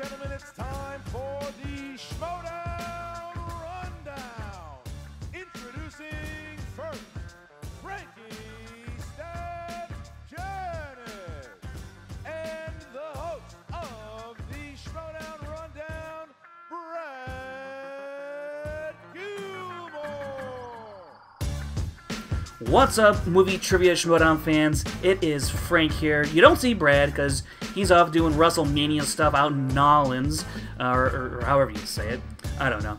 gentlemen, it's time for the Schmoedown Rundown. Introducing first, Frankie Janisch, and the host of the Schmoedown Rundown, Brad Gilmore. What's up, Movie Trivia Schmoedown fans? It is Frank here. You don't see Brad because he's off doing WrestleMania stuff out in Nolans, or however you say it. I don't know.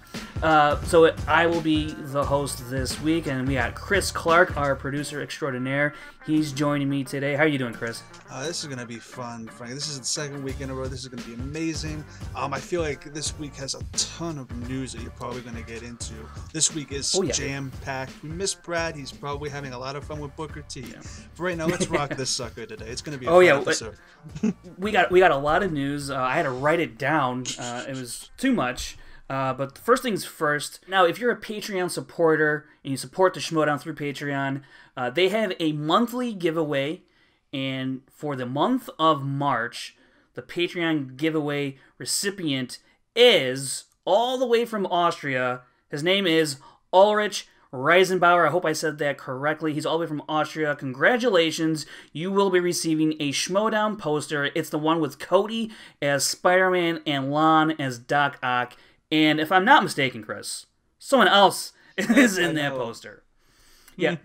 So I will be the host this week, and we got Chris Clark, our producer extraordinaire. He's joining me today. How are you doing, Chris? This is going to be fun, Frank. This is the second week in a row. This is going to be amazing. I feel like this week has a ton of news that you're probably going to get into. This week is jam-packed. We miss Brad. He's probably having a lot of fun with Booker T. Yeah. But right now, let's rock this sucker today. It's going to be a fun episode. We got a lot of news. I had to write it down. It was too much. But first things first, now if you're a Patreon supporter and you support the Schmoedown through Patreon, they have a monthly giveaway, and for the month of March, the Patreon giveaway recipient is all the way from Austria. His name is Ulrich Reisenbauer. I hope I said that correctly. He's all the way from Austria. Congratulations. You will be receiving a Schmoedown poster. It's the one with Cody as Spider-Man and Lon as Doc Ock. And if I'm not mistaken, Chris, someone else is in that poster. Yeah.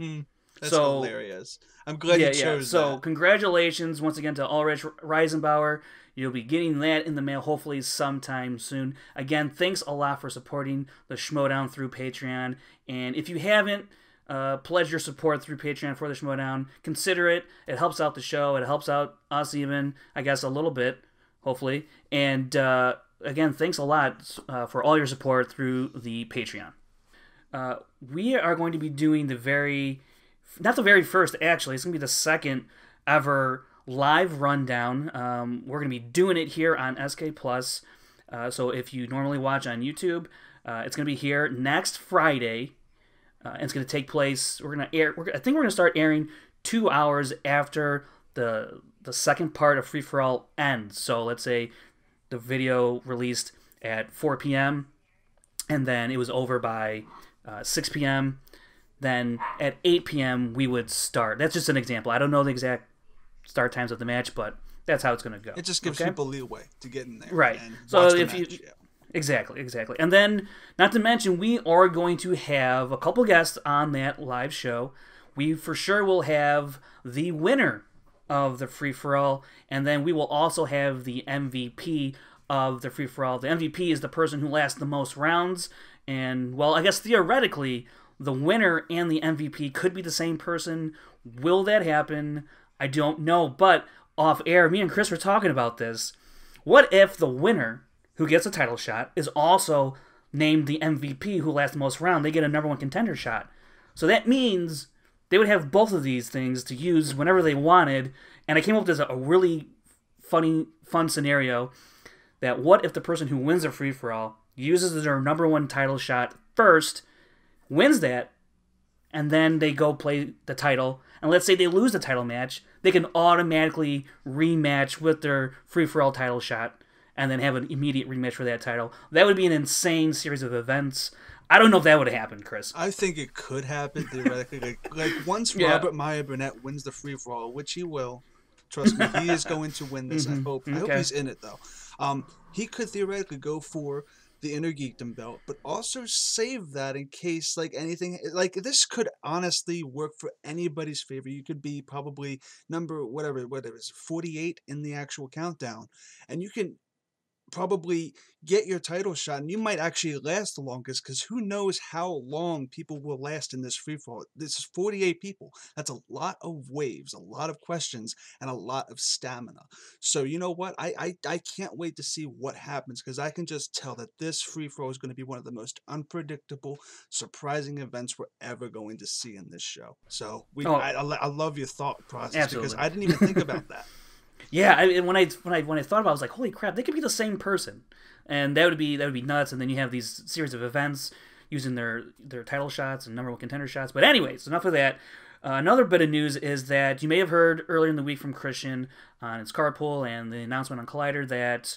That's hilarious. I'm glad you chose that. So congratulations once again to Ulrich Reisenbauer. You'll be getting that in the mail hopefully sometime soon. Again, thanks a lot for supporting the Schmoedown through Patreon. And if you haven't pledged your support through Patreon for the Schmoedown, consider it. It helps out the show. It helps out us even, I guess, a little bit, hopefully. And again, thanks a lot for all your support through the Patreon. We are going to be doing not the very first, actually. It's going to be the second ever live rundown. We're going to be doing it here on SK+. So if you normally watch on YouTube, it's going to be here next Friday. And it's going to take place, I think we're going to start airing 2 hours after the second part of Free For All ends. So let's say the video released at 4 p.m. and then it was over by 6 p.m. Then at 8 p.m. we would start. That's just an example. I don't know the exact start times of the match, but that's how it's going to go. It just gives people leeway to get in there. Right. And so Exactly. And then, not to mention, we are going to have a couple guests on that live show. We for sure will have the winner of the free-for-all, and then we will also have the MVP of the free-for-all. The MVP is the person who lasts the most rounds, and, well, I guess theoretically, the winner and the MVP could be the same person. Will that happen? I don't know, but off-air, me and Chris were talking about this. What if the winner, who gets a title shot, is also named the MVP who lasts the most round? They get a number one contender shot. So that means they would have both of these things to use whenever they wanted, and I came up with a really fun scenario that what if the person who wins a free-for-all uses their number one title shot first, wins that, and then they go play the title, and let's say they lose the title match, they can automatically rematch with their free-for-all title shot, and then have an immediate rematch for that title. That would be an insane series of events. I don't know if that would happen, Chris. I think it could happen theoretically. like once Robert Meyer Burnett wins the free-for-all, which he will, trust me, he is going to win this. I hope he's in it though. He could theoretically go for the Inner Geekdom belt, but also save that in case anything this could honestly work for anybody's favor. You could be probably number whatever it is, 48 in the actual countdown, and you can probably get your title shot, and you might actually last the longest, because who knows how long people will last in this free-for-all. This is 48 people. That's a lot of waves, a lot of questions, and a lot of stamina. So you know what? I can't wait to see what happens, because I can just tell that this free-for-all is going to be one of the most unpredictable, surprising events we're ever going to see in this show. So I love your thought process. Absolutely. Because I didn't even think about that. Yeah, when I thought about it, I was like, holy crap, they could be the same person. And that would be nuts. And then you have these series of events using their title shots and number one contender shots. But anyways, enough of that. Another bit of news is that you may have heard earlier in the week from Christian on his carpool and the announcement on Collider that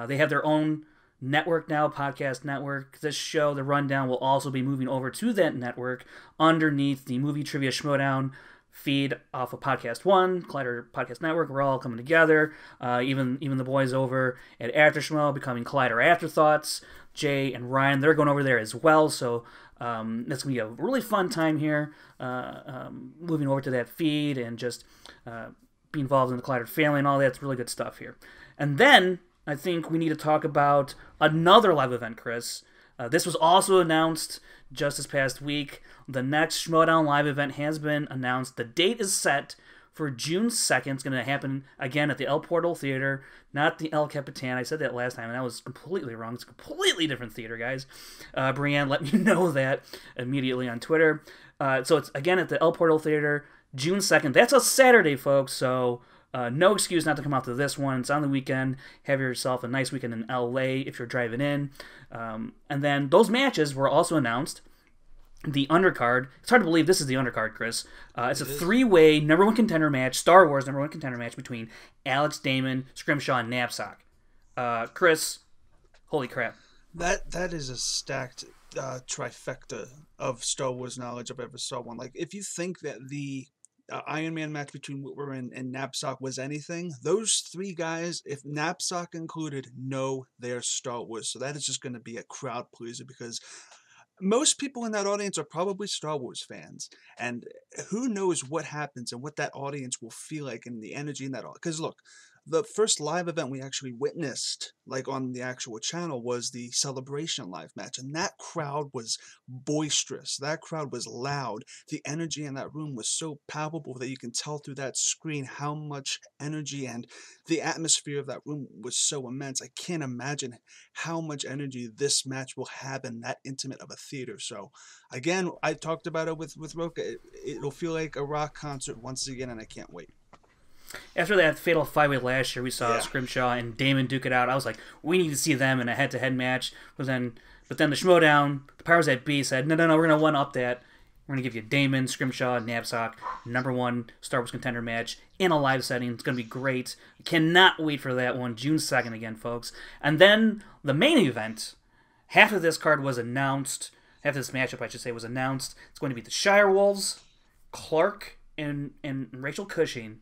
They have their own network now, podcast network. This show, The Rundown, will also be moving over to that network underneath the Movie Trivia Schmoedown feed off of Podcast One, Collider Podcast Network. We're all coming together. Even the boys over at After Schmo becoming Collider Afterthoughts. Jay and Ryan, they're going over there as well. So that's going to be a really fun time here, moving over to that feed and just be involved in the Collider family and all that. It's really good stuff here. And then I think we need to talk about another live event, Chris. This was also announced just this past week. The next Schmoedown live event has been announced. The date is set for June 2nd. It's going to happen again at the El Portal Theater, not the El Capitan. I said that last time, and that was completely wrong. It's a completely different theater, guys. Brianne let me know that immediately on Twitter. So it's again at the El Portal Theater, June 2nd. That's a Saturday, folks, so no excuse not to come out to this one. It's on the weekend. Have yourself a nice weekend in LA if you're driving in. And then those matches were also announced. The undercard. It's hard to believe this is the undercard, Chris. It's a three-way number one contender match, Star Wars number one contender match between Alex, Damon, Scrimshaw, and Knapsack. Chris, holy crap. That is a stacked trifecta of Star Wars knowledge I've ever saw one. Like, if you think that the Iron Man match between Whitwer and Knapsack was anything, those three guys, if Knapsack included, know they're Star Wars. So that is just going to be a crowd pleaser because most people in that audience are probably Star Wars fans, and who knows what happens and what that audience will feel like and the energy in that. Because look, the first live event we actually witnessed, like on the actual channel, was the Celebration live match, and that crowd was boisterous. That crowd was loud. The energy in that room was so palpable that you can tell through that screen how much energy, and the atmosphere of that room was so immense. I can't imagine how much energy this match will have in that intimate of a theater. So again, I talked about it with Roka. It'll feel like a rock concert once again, and I can't wait. After that fatal 5-way last year, we saw Scrimshaw and Damon duke it out. I was like, we need to see them in a head-to-head match. But then the Schmoedown, the powers that be, said, no, we're going to one-up that. We're going to give you Damon, Scrimshaw, Knapsack, number one Star Wars contender match in a live setting. It's going to be great. Cannot wait for that one. June 2nd again, folks. And then the main event, half of this card was announced. Half of this matchup, I should say, was announced. It's going to be the Shire Wolves, Clark, and Rachel Cushing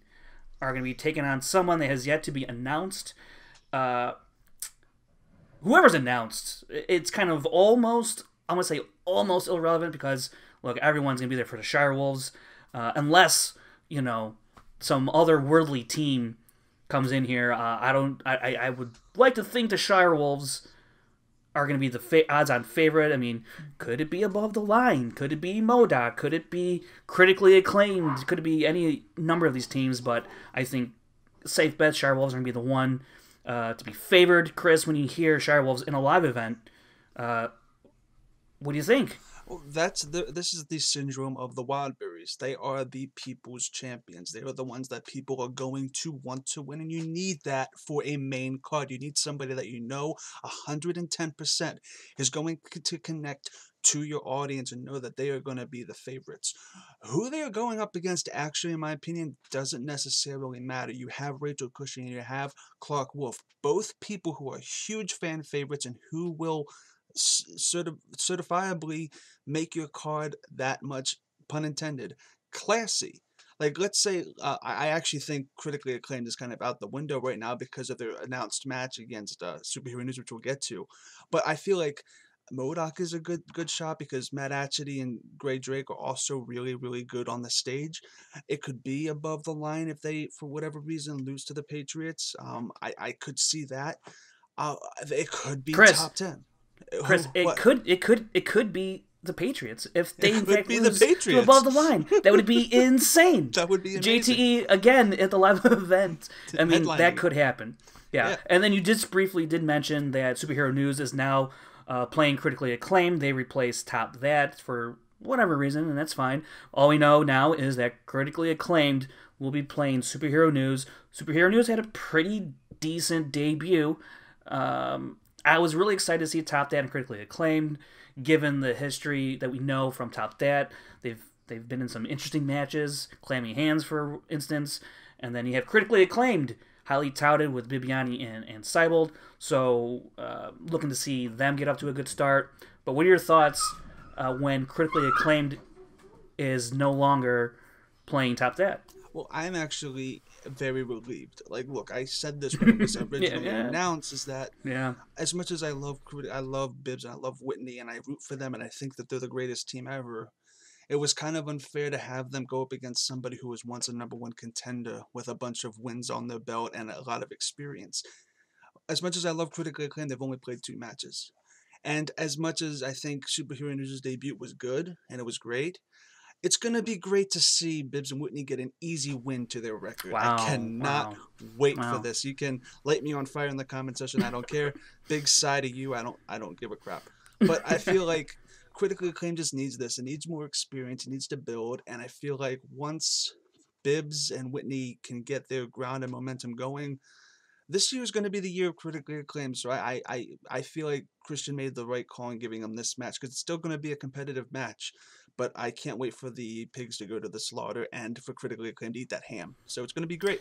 are going to be taking on someone that has yet to be announced. Whoever's announced, it's kind of almost, I'm going to say almost irrelevant because, look, everyone's going to be there for the Shire Wolves. Unless, some other worldly team comes in here. I would like to think the Shire Wolves are going to be the odds-on favorite. I mean, could it be Above the Line? Could it be MODOK? Could it be Critically Acclaimed? Could it be any number of these teams? But I think safe bet Shire Wolves are going to be the one to be favored. Chris, when you hear Shire Wolves in a live event, what do you think? Well, this is the syndrome of the Wildberries. They are the people's champions. They are the ones that people are going to want to win, and you need that for a main card. You need somebody that 110% is going to connect to your audience and know that they are going to be the favorites. Who they are going up against, actually, in my opinion, doesn't necessarily matter. You have Rachel Cushing and you have Clark Wolf, both people who are huge fan favorites and who will certifiably make your card that much, pun intended, classy. Like, let's say, I actually think Critically Acclaimed is kind of out the window right now because of their announced match against Superhero News, which we'll get to. But I feel like MODOK is a good shot because Matt Atchity and Gray Drake are also really, really good on the stage. It could be Above the Line if they, for whatever reason, lose to the Patriots. I could see that. It could be Chris, top 10. Chris, it could be the Patriots if they in fact lose to Above the Line. That would be insane. That would be amazing. JTE again at the live event. I mean, that could happen. Yeah. And then you just briefly did mention that Superhero News is now playing Critically Acclaimed. They replaced Top That for whatever reason, and that's fine. All we know now is that Critically Acclaimed will be playing Superhero News. Superhero News had a pretty decent debut. I was really excited to see Top That and Critically Acclaimed, given the history that we know from Top That. They've been in some interesting matches, Clammy Hands, for instance, and then you have Critically Acclaimed highly touted with Bibiani and Seibold. So looking to see them get up to a good start. But what are your thoughts when Critically Acclaimed is no longer playing Top Dad? Well, I'm actually very relieved. Like, look, I said this when it was originally announced, is that as much as I love Bibbs and I love Whitney and I root for them and I think that they're the greatest team ever, it was kind of unfair to have them go up against somebody who was once a #1 contender with a bunch of wins on their belt and a lot of experience. As much as I love Critically Acclaimed, they've only played 2 matches. And as much as I think Superhero News' debut was good and it was great, it's going to be great to see Bibbs and Whitney get an easy win to their record. Wow, I cannot wait for this. You can light me on fire in the comment section. I don't care. Big sigh to you. I don't give a crap. But I feel like Critically Acclaimed just needs this. It needs more experience. It needs to build. And I feel like once Bibbs and Whitney can get their ground and momentum going, this year is going to be the year of Critically Acclaimed. So I feel like Christian made the right call in giving them this match because it's still going to be a competitive match. But I can't wait for the pigs to go to the slaughter and for Critically Acclaimed to eat that ham. So it's going to be great.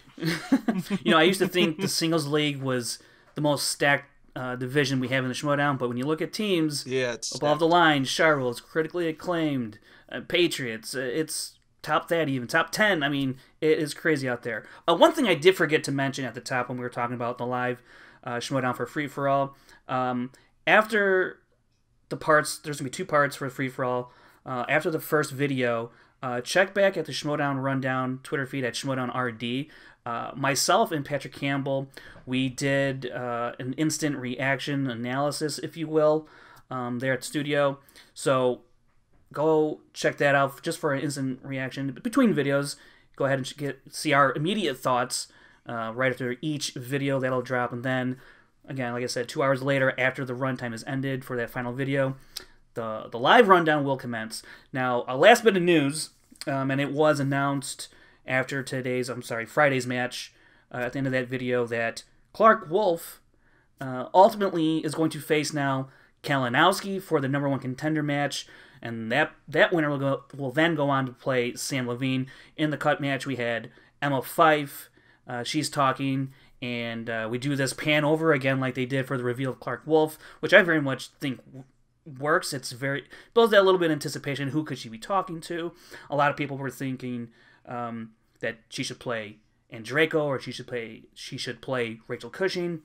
I used to think the singles league was the most stacked division we have in the Schmoedown, but when you look at teams above the line, Charlotte's Critically Acclaimed, Patriots, it's top that even, top 10. I mean, it is crazy out there. One thing I did forget to mention at the top when we were talking about the live Schmoedown for Free For All, after the parts, there's going to be 2 parts for Free For All. After the first video, check back at the Schmoedown Rundown Twitter feed at Schmoedown RD. Myself and Patrick Campbell, we did an instant reaction analysis, if you will, there at the studio. So go check that out just for an instant reaction between videos. Go ahead and see our immediate thoughts right after each video that'll drop. And then, again, like I said, 2 hours later after the runtime has ended for that final video, the live rundown will commence. Now, a last bit of news, and it was announced after Friday's match, at the end of that video, that Clark Wolf ultimately is going to face now Kalinowski for the #1 contender match, and that winner will then go on to play Sam Levine. In the cut match, we had Emma Fife. She's talking, and we do this pan over again like they did for the reveal of Clark Wolf, which I very much think works. It's builds that little bit of anticipation. Who could she be talking to? A lot of people were thinking that she should play Andraco, or she should play Rachel Cushing,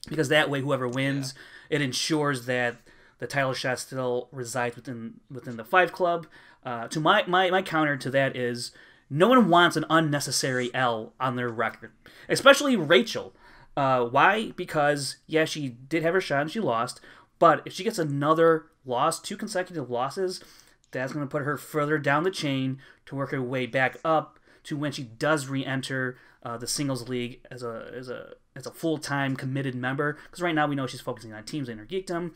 because that way whoever wins, it ensures that the title shot still resides within the Five Club. To my counter to that is, no one wants an unnecessary L on their record, especially Rachel. Why? Because she did have her shot and she lost. But if she gets another loss, 2 consecutive losses, that's going to put her further down the chain to work her way back up to when she does re-enter the singles league as a full-time committed member. Because right now we know she's focusing on Teams Inner Geekdom.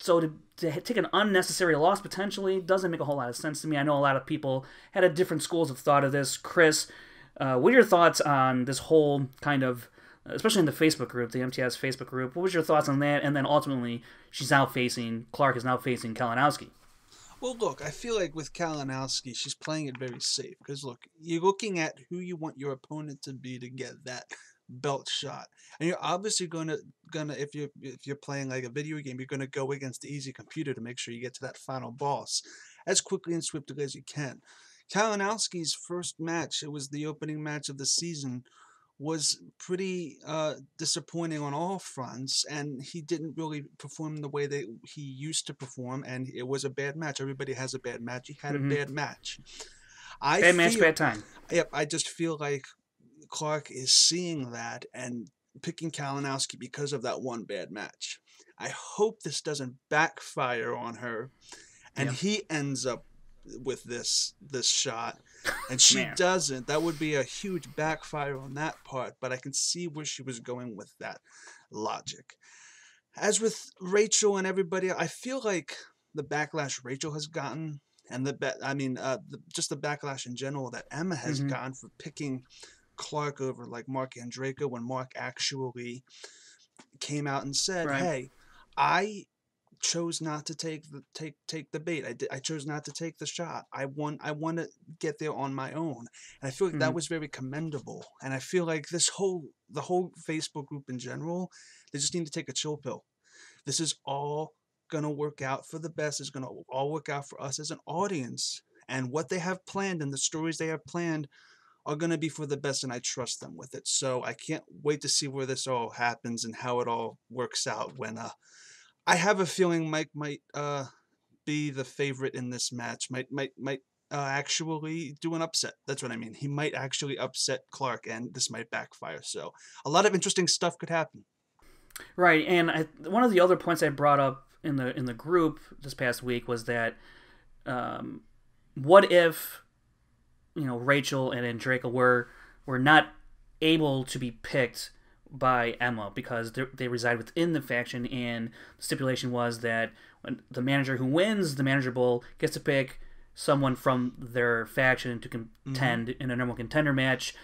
So to take an unnecessary loss potentially doesn't make a whole lot of sense to me. I know a lot of people had different schools of thought of this. Chris, what are your thoughts on this whole kind of, especially in the Facebook group, the MTS Facebook group? What was your thoughts on that? And then ultimately, Clark is now facing Kalinowski. Well, look, I feel like with Kalinowski, she's playing it very safe. Because, look, you're looking at who you want your opponent to be to get that belt shot. And you're obviously gonna if you're playing like a video game, you're gonna go against the easy computer to make sure you get to that final boss as quickly and swiftly as you can. Kalinowski's first match, it was the opening match of the season, was pretty disappointing on all fronts, and he didn't really perform the way that he used to perform, and it was a bad match. Everybody has a bad match. He had a bad match. Bad time. Yep, I just feel like Clark is seeing that and picking Kalinowski because of that one bad match. I hope this doesn't backfire on her, and he ends up with this shot, and she doesn't. That would be a huge backfire on that part, but I can see where she was going with that logic. As with Rachel and everybody, I feel like the backlash Rachel has gotten, and just the backlash in general that Emma has gotten for picking Clark over like Mark Andraco, when Mark actually came out and said, hey, I chose not to take the bait. I chose not to take the shot. I want to get there on my own. And I feel like that was very commendable. And I feel like the whole Facebook group in general, they just need to take a chill pill. This is all gonna work out for the best. It's gonna all work out for us as an audience. And what they have planned and the stories they have planned are gonna be for the best, and I trust them with it. So I can't wait to see where this all happens and how it all works out. When I have a feeling Mike might be the favorite in this match. Might actually do an upset. That's what I mean. He might actually upset Clark, and this might backfire. So a lot of interesting stuff could happen. Right, and one of the other points I brought up in the group this past week was that what if Rachel and Andreka were not able to be picked by Emma because they reside within the faction, and the stipulation was that when the manager who wins the Manager Bowl gets to pick someone from their faction to contend in a number one contender match.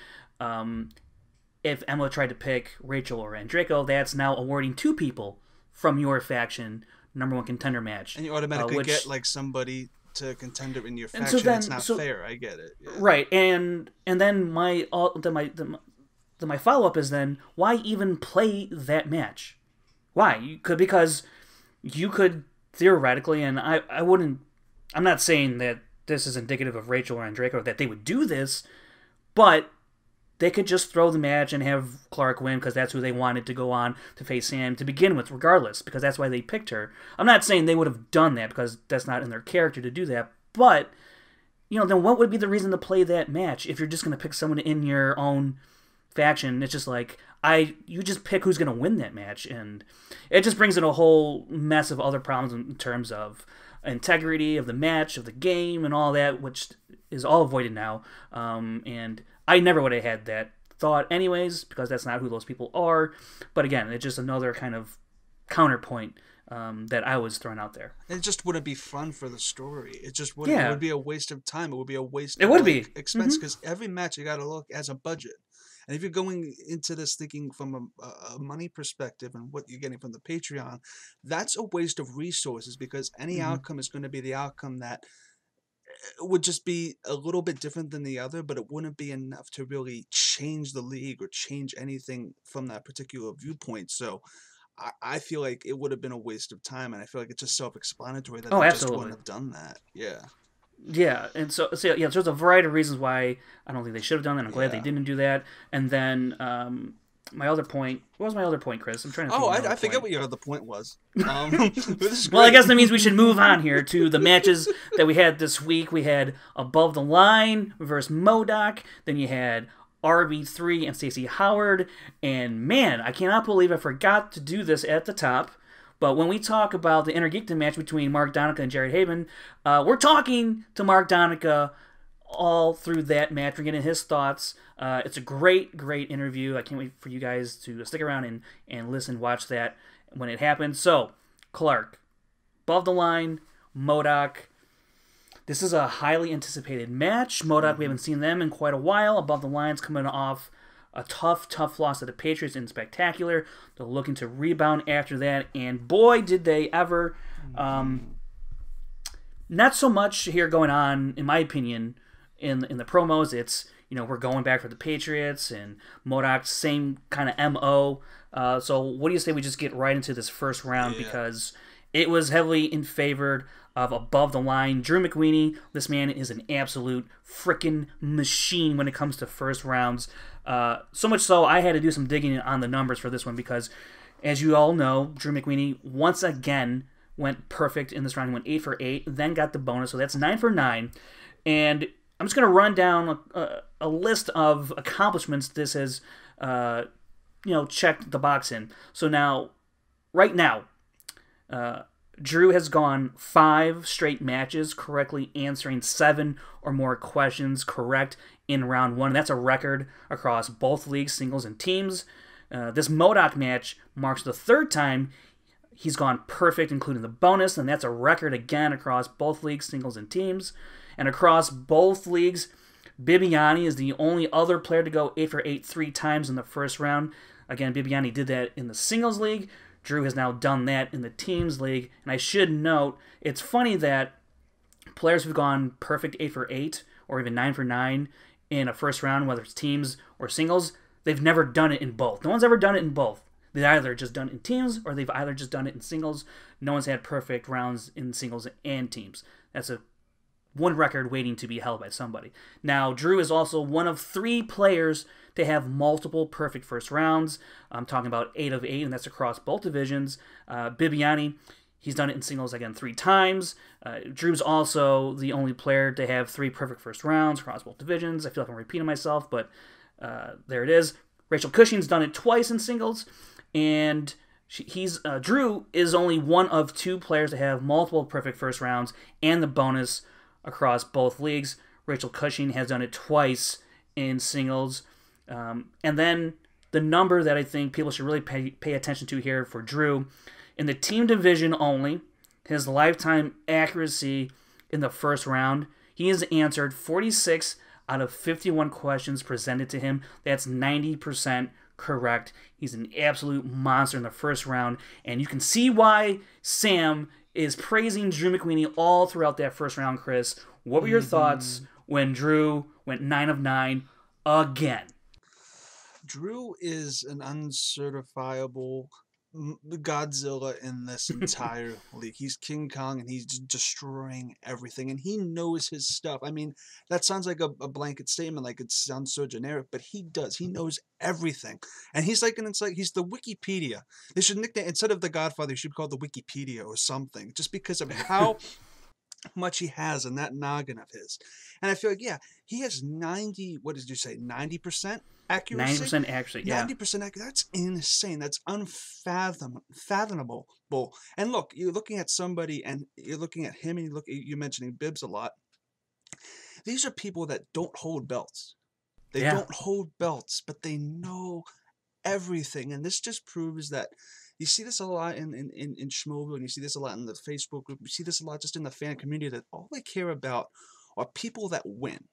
If Emma tried to pick Rachel or Andreka, that's now awarding 2 people from your faction number one contender match. And you automatically get like somebody to contender in your faction. It's not fair. I get it. Yeah. Right, and then my follow up is then why even play that match? Why? Because you could theoretically, and I wouldn't. I'm not saying that this is indicative of Rachel or Andreka or that they would do this, but they could just throw the match and have Clark win because that's who they wanted to go on to face Sam to begin with, regardless, because that's why they picked her. I'm not saying they would have done that because that's not in their character to do that, but, then what would be the reason to play that match if you're just going to pick someone in your own faction? It's just like, you just pick who's going to win that match, and it just brings in a whole mess of other problems in terms of integrity of the match, of the game, and all that, which is all avoided now, and I never would have had that thought anyways, because that's not who those people are. But again, it's just another kind of counterpoint that I was throwing out there. It just wouldn't be fun for the story. It just wouldn't. Yeah. It would be a waste of time. It would be a waste of expense, because every match you got to look as a budget. And if you're going into this thinking from a money perspective and what you're getting from the Patreon, that's a waste of resources, because any outcome is going to be the outcome that would just be a little bit different than the other, but it wouldn't be enough to really change the league or change anything from that particular viewpoint. So I feel like it would have been a waste of time, and I feel like it's just self-explanatory that they just wouldn't have done that. Yeah. Yeah, and so there's a variety of reasons why I don't think they should have done that. I'm glad they didn't do that. And then my other point. What was my other point, Chris? I'm trying to think. I forget what your other point was. Well, I guess that means we should move on here to the matches that we had this week. We had Above the Line versus MODOK. Then you had RB3 and Stacy Howard. And man, I cannot believe I forgot to do this at the top. But when we talk about the Intergeekdom match between Mark Donica and Jared Haven, we're talking to Mark Donica all through that match. We're getting his thoughts. It's a great, great interview. I can't wait for you guys to stick around and listen, watch that when it happens. So, Clark, Above the Line, MODOK. This is a highly anticipated match. MODOK, we haven't seen them in quite a while. Above the Line's coming off a tough loss to the Patriots in Spectacular. They're looking to rebound after that, and boy, did they ever. Not so much here going on, in my opinion, in the promos. It's, we're going back for the Patriots, and MODOK, same kind of MO. So what do you say we just get right into this first round, because it was heavily in favor of Above the Line. Drew McWeeny, this man is an absolute freaking machine when it comes to first rounds. So much so, I had to do some digging on the numbers for this one, because, as you all know, Drew McWeeny once again went perfect in this round. He went 8 for 8, then got the bonus, so that's 9 for 9. And I'm just going to run down a list of accomplishments this has, checked the box in. So now, right now, Drew has gone 5 straight matches correctly answering 7 or more questions correct in round 1. That's a record across both leagues, singles and teams. This MODOK match marks the 3rd time he's gone perfect, including the bonus, and that's a record again across both leagues, singles and teams. And across both leagues, Bibiani is the only other player to go 8 for 8 3 times in the first round. Again, Bibiani did that in the singles league. Drew has now done that in the teams league. And I should note, it's funny that players who've gone perfect 8 for 8 or even 9 for 9 in a first round, whether it's teams or singles, they've never done it in both. No one's ever done it in both. They've either just done it in teams or they've either just done it in singles. No one's had perfect rounds in singles and teams. That's one record waiting to be held by somebody. Now, Drew is also one of 3 players to have multiple perfect first rounds. I'm talking about 8 of 8, and that's across both divisions. Bibiani, he's done it in singles again 3 times. Drew's also the only player to have 3 perfect first rounds across both divisions. I feel like I'm repeating myself, but there it is. Rachel Cushing's done it twice in singles, and Drew is only one of 2 players to have multiple perfect first rounds and the bonus across both leagues. Rachel Cushing has done it twice in singles. And then the number that I think people should really pay attention to here for Drew, in the team division only, his lifetime accuracy in the first round, he has answered 46 out of 51 questions presented to him. That's 90% correct. He's an absolute monster in the first round, and you can see why Sam is praising Drew McWeeny all throughout that first round, Chris. What were your thoughts when Drew went 9 of 9 again? Drew is an uncertifiable Godzilla in this entire league. He's King Kong, and he's destroying everything, and he knows his stuff. I mean, that sounds like a blanket statement, like it sounds so generic, but he does. He knows everything, and he's like he's the Wikipedia. They should nickname, instead of the Godfather, he should be called the Wikipedia or something, just because of how much he has in that noggin of his. And I feel like, yeah, he has 90, what did you say, 90% accuracy? 90% accuracy, yeah. 90% accuracy, that's insane. That's unfathomable. And look, you're looking at somebody, and you're looking at him, and you're mentioning Bibbs a lot. These are people that don't hold belts. They don't hold belts, but they know everything. And this just proves that you see this a lot in Schmoedown, and you see this a lot in the Facebook group. You see this a lot just in the fan community, that all they care about are people that win,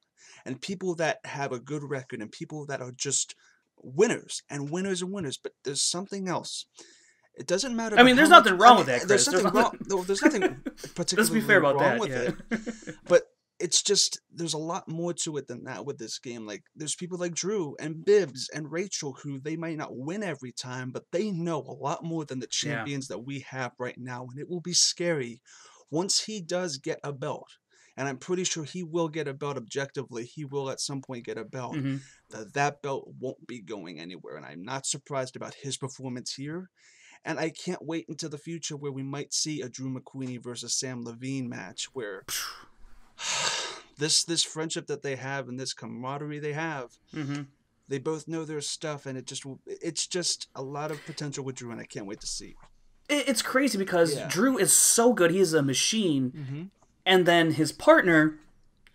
and people that have a good record, and people that are just winners and winners and winners. But there's something else. It doesn't matter. I mean, there's nothing wrong with that, Chris. There's nothing wrong. There's nothing particularly Let's be fair about wrong that, with it. But it's just, there's a lot more to it than that with this game. Like, there's people like Drew and Bibbs and Rachel who they might not win every time, but they know a lot more than the champions that we have right now. And it will be scary once he does get a belt. And I'm pretty sure he will get a belt objectively. He will at some point get a belt. That belt won't be going anywhere. And I'm not surprised about his performance here. And I can't wait until the future where we might see a Drew McWeeny versus Sam Levine match, where this friendship that they have and this camaraderie they have, they both know their stuff, and it's just a lot of potential with Drew, and I can't wait to see. It's crazy because Drew is so good. He is a machine, and then his partner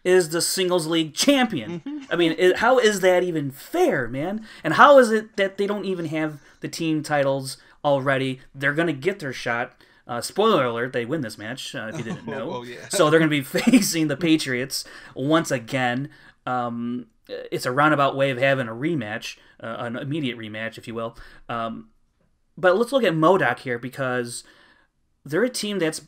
is the singles league champion. I mean, how is that even fair, man? And how is it that they don't even have the team titles already? They're going to get their shot. Spoiler alert, they win this match, if you didn't know. So they're going to be facing the Patriots once again. It's a roundabout way of having a rematch, an immediate rematch, if you will. But let's look at MODOK here, because they're a team that's,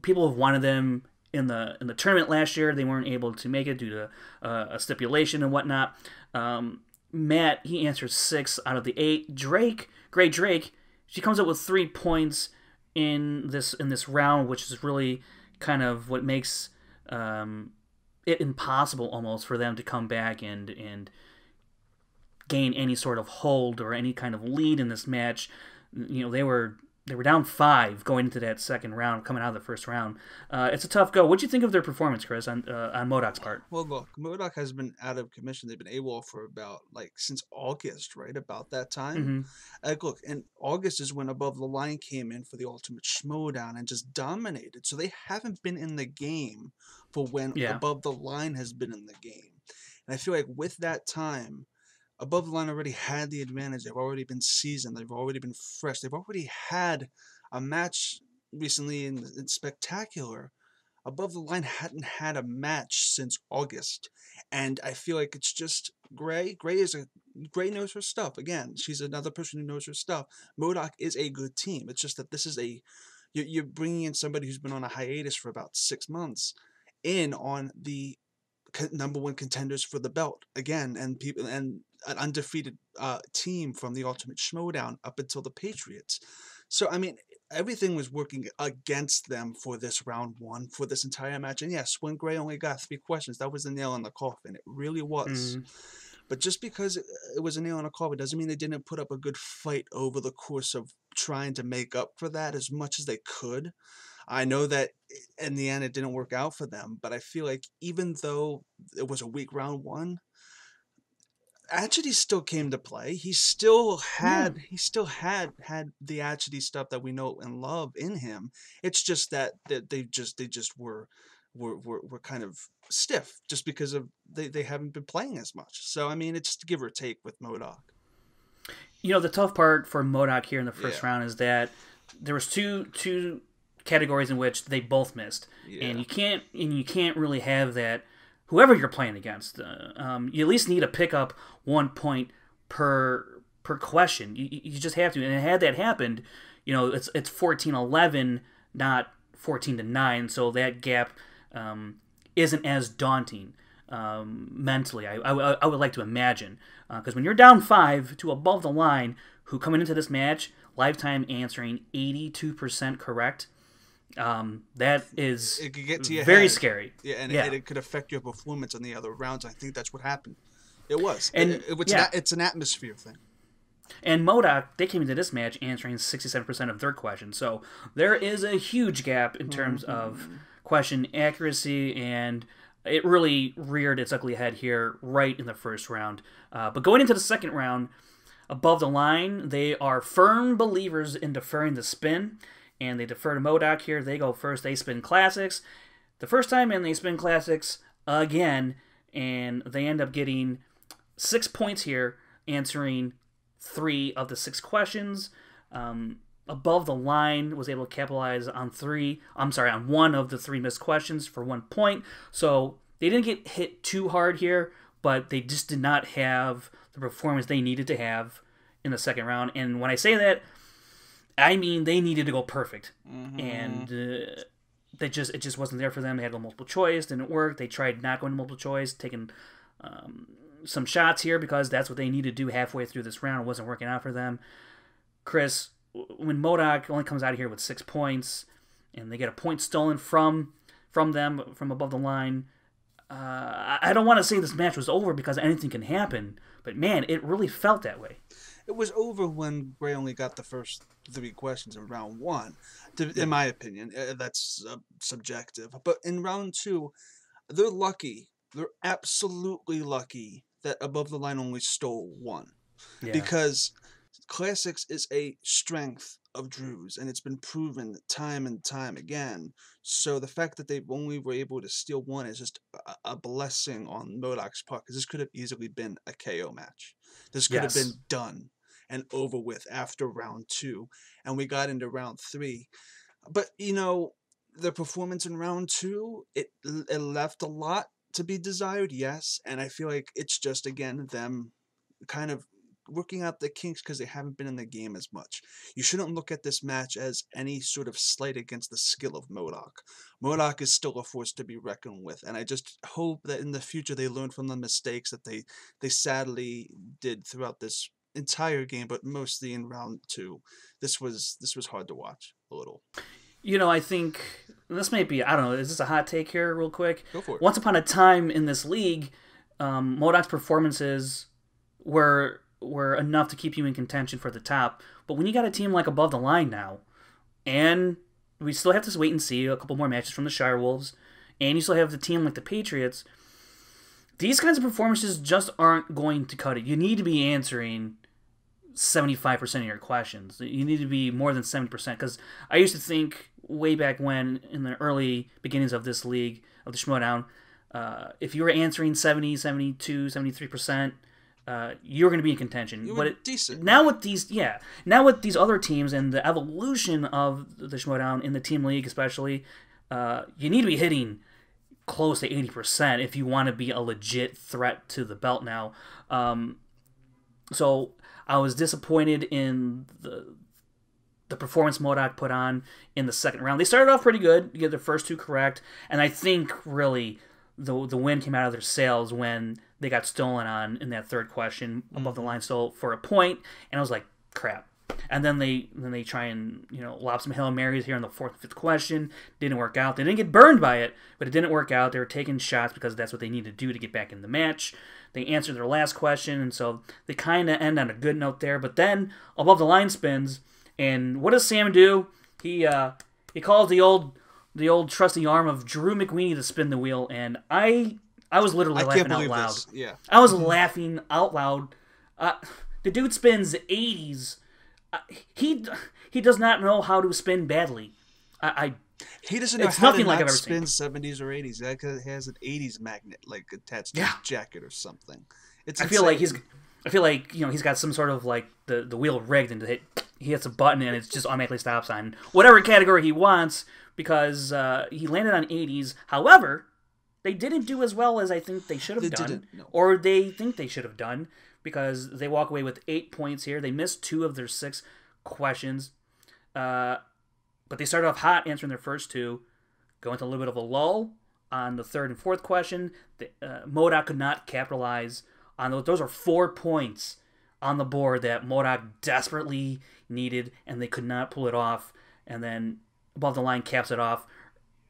people have wanted them in the tournament last year. They weren't able to make it due to a stipulation and whatnot. Matt, he answered 6 out of the 8. Great Drake, she comes up with 3 points in this round, which is really kind of what makes it impossible almost for them to come back and gain any sort of hold or any kind of lead in this match. They were down 5 going into that second round, coming out of the first round. It's a tough go. What do you think of their performance, Chris, on MODOK's part? Well, look, MODOK has been out of commission. They've been AWOL for about, since August, right? About that time. Look, and August is when Above the Line came in for the Ultimate Schmoedown and just dominated. So they haven't been in the game for when Above the Line has been in the game. And I feel like with that time, Above the Line already had the advantage. They've already been seasoned. They've already been fresh. They've already had a match recently in Spectacular. Above the Line hadn't had a match since August. And I feel like it's just Gray. Gray is a Gray knows her stuff. Again, she's another person who knows her stuff. MODOK is a good team. It's just that this is you're bringing in somebody who's been on a hiatus for about 6 months in on the number one contenders for the belt again, and people and an undefeated team from the Ultimate Schmoedown up until the Patriots. So I mean, everything was working against them for this round one, for this entire match. And yes, when Gray only got 3 questions, that was the nail in the coffin. It really was. But just because it was a nail in the coffin doesn't mean they didn't put up a good fight over the course of trying to make up for that as much as they could. I know that in the end it didn't work out for them, but I feel like even though it was a weak round one, Atchity still came to play. He still had the Atchity stuff that we know and love in him. It's just that they just were kind of stiff just because of they haven't been playing as much. So I mean, it's give or take with MODOK. You know, the tough part for MODOK here in the first round is that there was two categories in which they both missed, and you can't really have that. Whoever you're playing against, you at least need to pick up 1 point per question. You just have to. And had that happened, you know, it's 14-11, not 14-9. So that gap isn't as daunting mentally. I would like to imagine, because when you're down 5 to above the line, who coming into this match lifetime answering 82% correct. That is it could get to your very head. Scary. Yeah, and it could affect your performance in the other rounds. I think that's what happened. It was. And it's an atmosphere thing. And MODOK, they came into this match answering 67% of their questions. So there is a huge gap in terms of question accuracy, and it really reared its ugly head here right in the first round. But going into the second round, above the line, they are firm believers in deferring the spin. And they defer to MODOK here. They go first. They spin classics the first time, and they spin classics again. And they end up getting 6 points here, answering 3 of the 6 questions. Above the line was able to capitalize on 1 of the 3 missed questions for 1 point. So they didn't get hit too hard here, but they just did not have the performance they needed to have in the second round. And when I say that, I mean, they needed to go perfect, and it just wasn't there for them. They had a multiple choice, didn't work. They tried not going to multiple choice, taking some shots here because that's what they needed to do halfway through this round. It wasn't working out for them. Chris, when MODOK only comes out of here with 6 points, and they get a point stolen from them from above the line, I don't want to say this match was over because anything can happen, but man, it really felt that way. It was over when Gray only got the first 3 questions in round 1, in my opinion. That's subjective. But in round 2, they're lucky. They're absolutely lucky that above the line only stole 1. Yeah. Because classics is a strength of Drew's, and it's been proven time and time again. So the fact that they only were able to steal 1 is just a blessing on MODOK's part, because this could have easily been a KO match. This could have been done and over with after round 2, and we got into round 3. But you know, the performance in round 2, it left a lot to be desired, yes, and I feel like it's just again them kind of working out the kinks because they haven't been in the game as much. You shouldn't look at this match as any sort of slight against the skill of MODOK. MODOK is still a force to be reckoned with, and I just hope that in the future they learn from the mistakes that they sadly did throughout this entire game, but mostly in round 2. This was hard to watch a little. You know, I think this might be, I don't know, is this a hot take here real quick? Go for it. Once upon a time in this league, MODOK's performances were enough to keep you in contention for the top. But when you got a team like above the line now, and we still have to wait and see a couple more matches from the Shirewolves, and you still have the team like the Patriots, these kinds of performances just aren't going to cut it. You need to be answering 75% of your questions. You need to be more than 70%, because I used to think way back when, in the early beginnings of this league, of the Schmoedown, if you were answering 70, 72, 73%, you're going to be in contention. But decent. Now with these other teams and the evolution of the Schmoedown in the team league especially, you need to be hitting close to 80% if you want to be a legit threat to the belt now. So I was disappointed in the performance MODOK put on in the second round. They started off pretty good. You get their first 2 correct, and I think really the wind came out of their sails when they got stolen on in that third question above the line, stole for a point, and I was like, crap. And then they try and lob some Hail Marys here in the 4th and 5th question. Didn't work out. They didn't get burned by it, but it didn't work out. They were taking shots because that's what they need to do to get back in the match. They answered their last question, and so they kind of end on a good note there. But then above the line spins, and what does Sam do? He calls the old trusty arm of Drew McWeeny to spin the wheel, and I was literally laughing out loud. This. Yeah, I was laughing out loud. The dude spins 80s. He does not know how to spin badly. He doesn't know how to not spin 70s or 80s. That has an 80s magnet like attached to his jacket or something. I feel like he's got some sort of like the wheel rigged, and he hits a button and it just automatically stops on whatever category he wants because he landed on 80s. However, they didn't do as well as I think they should have done, or they think they should have done, because they walk away with 8 points here. They missed 2 of their 6 questions, but they started off hot answering their first 2, go into a little bit of a lull on the 3rd and 4th question. MODOK could not capitalize on those. Those are 4 points on the board that MODOK desperately needed, and they could not pull it off. And then above the line caps it off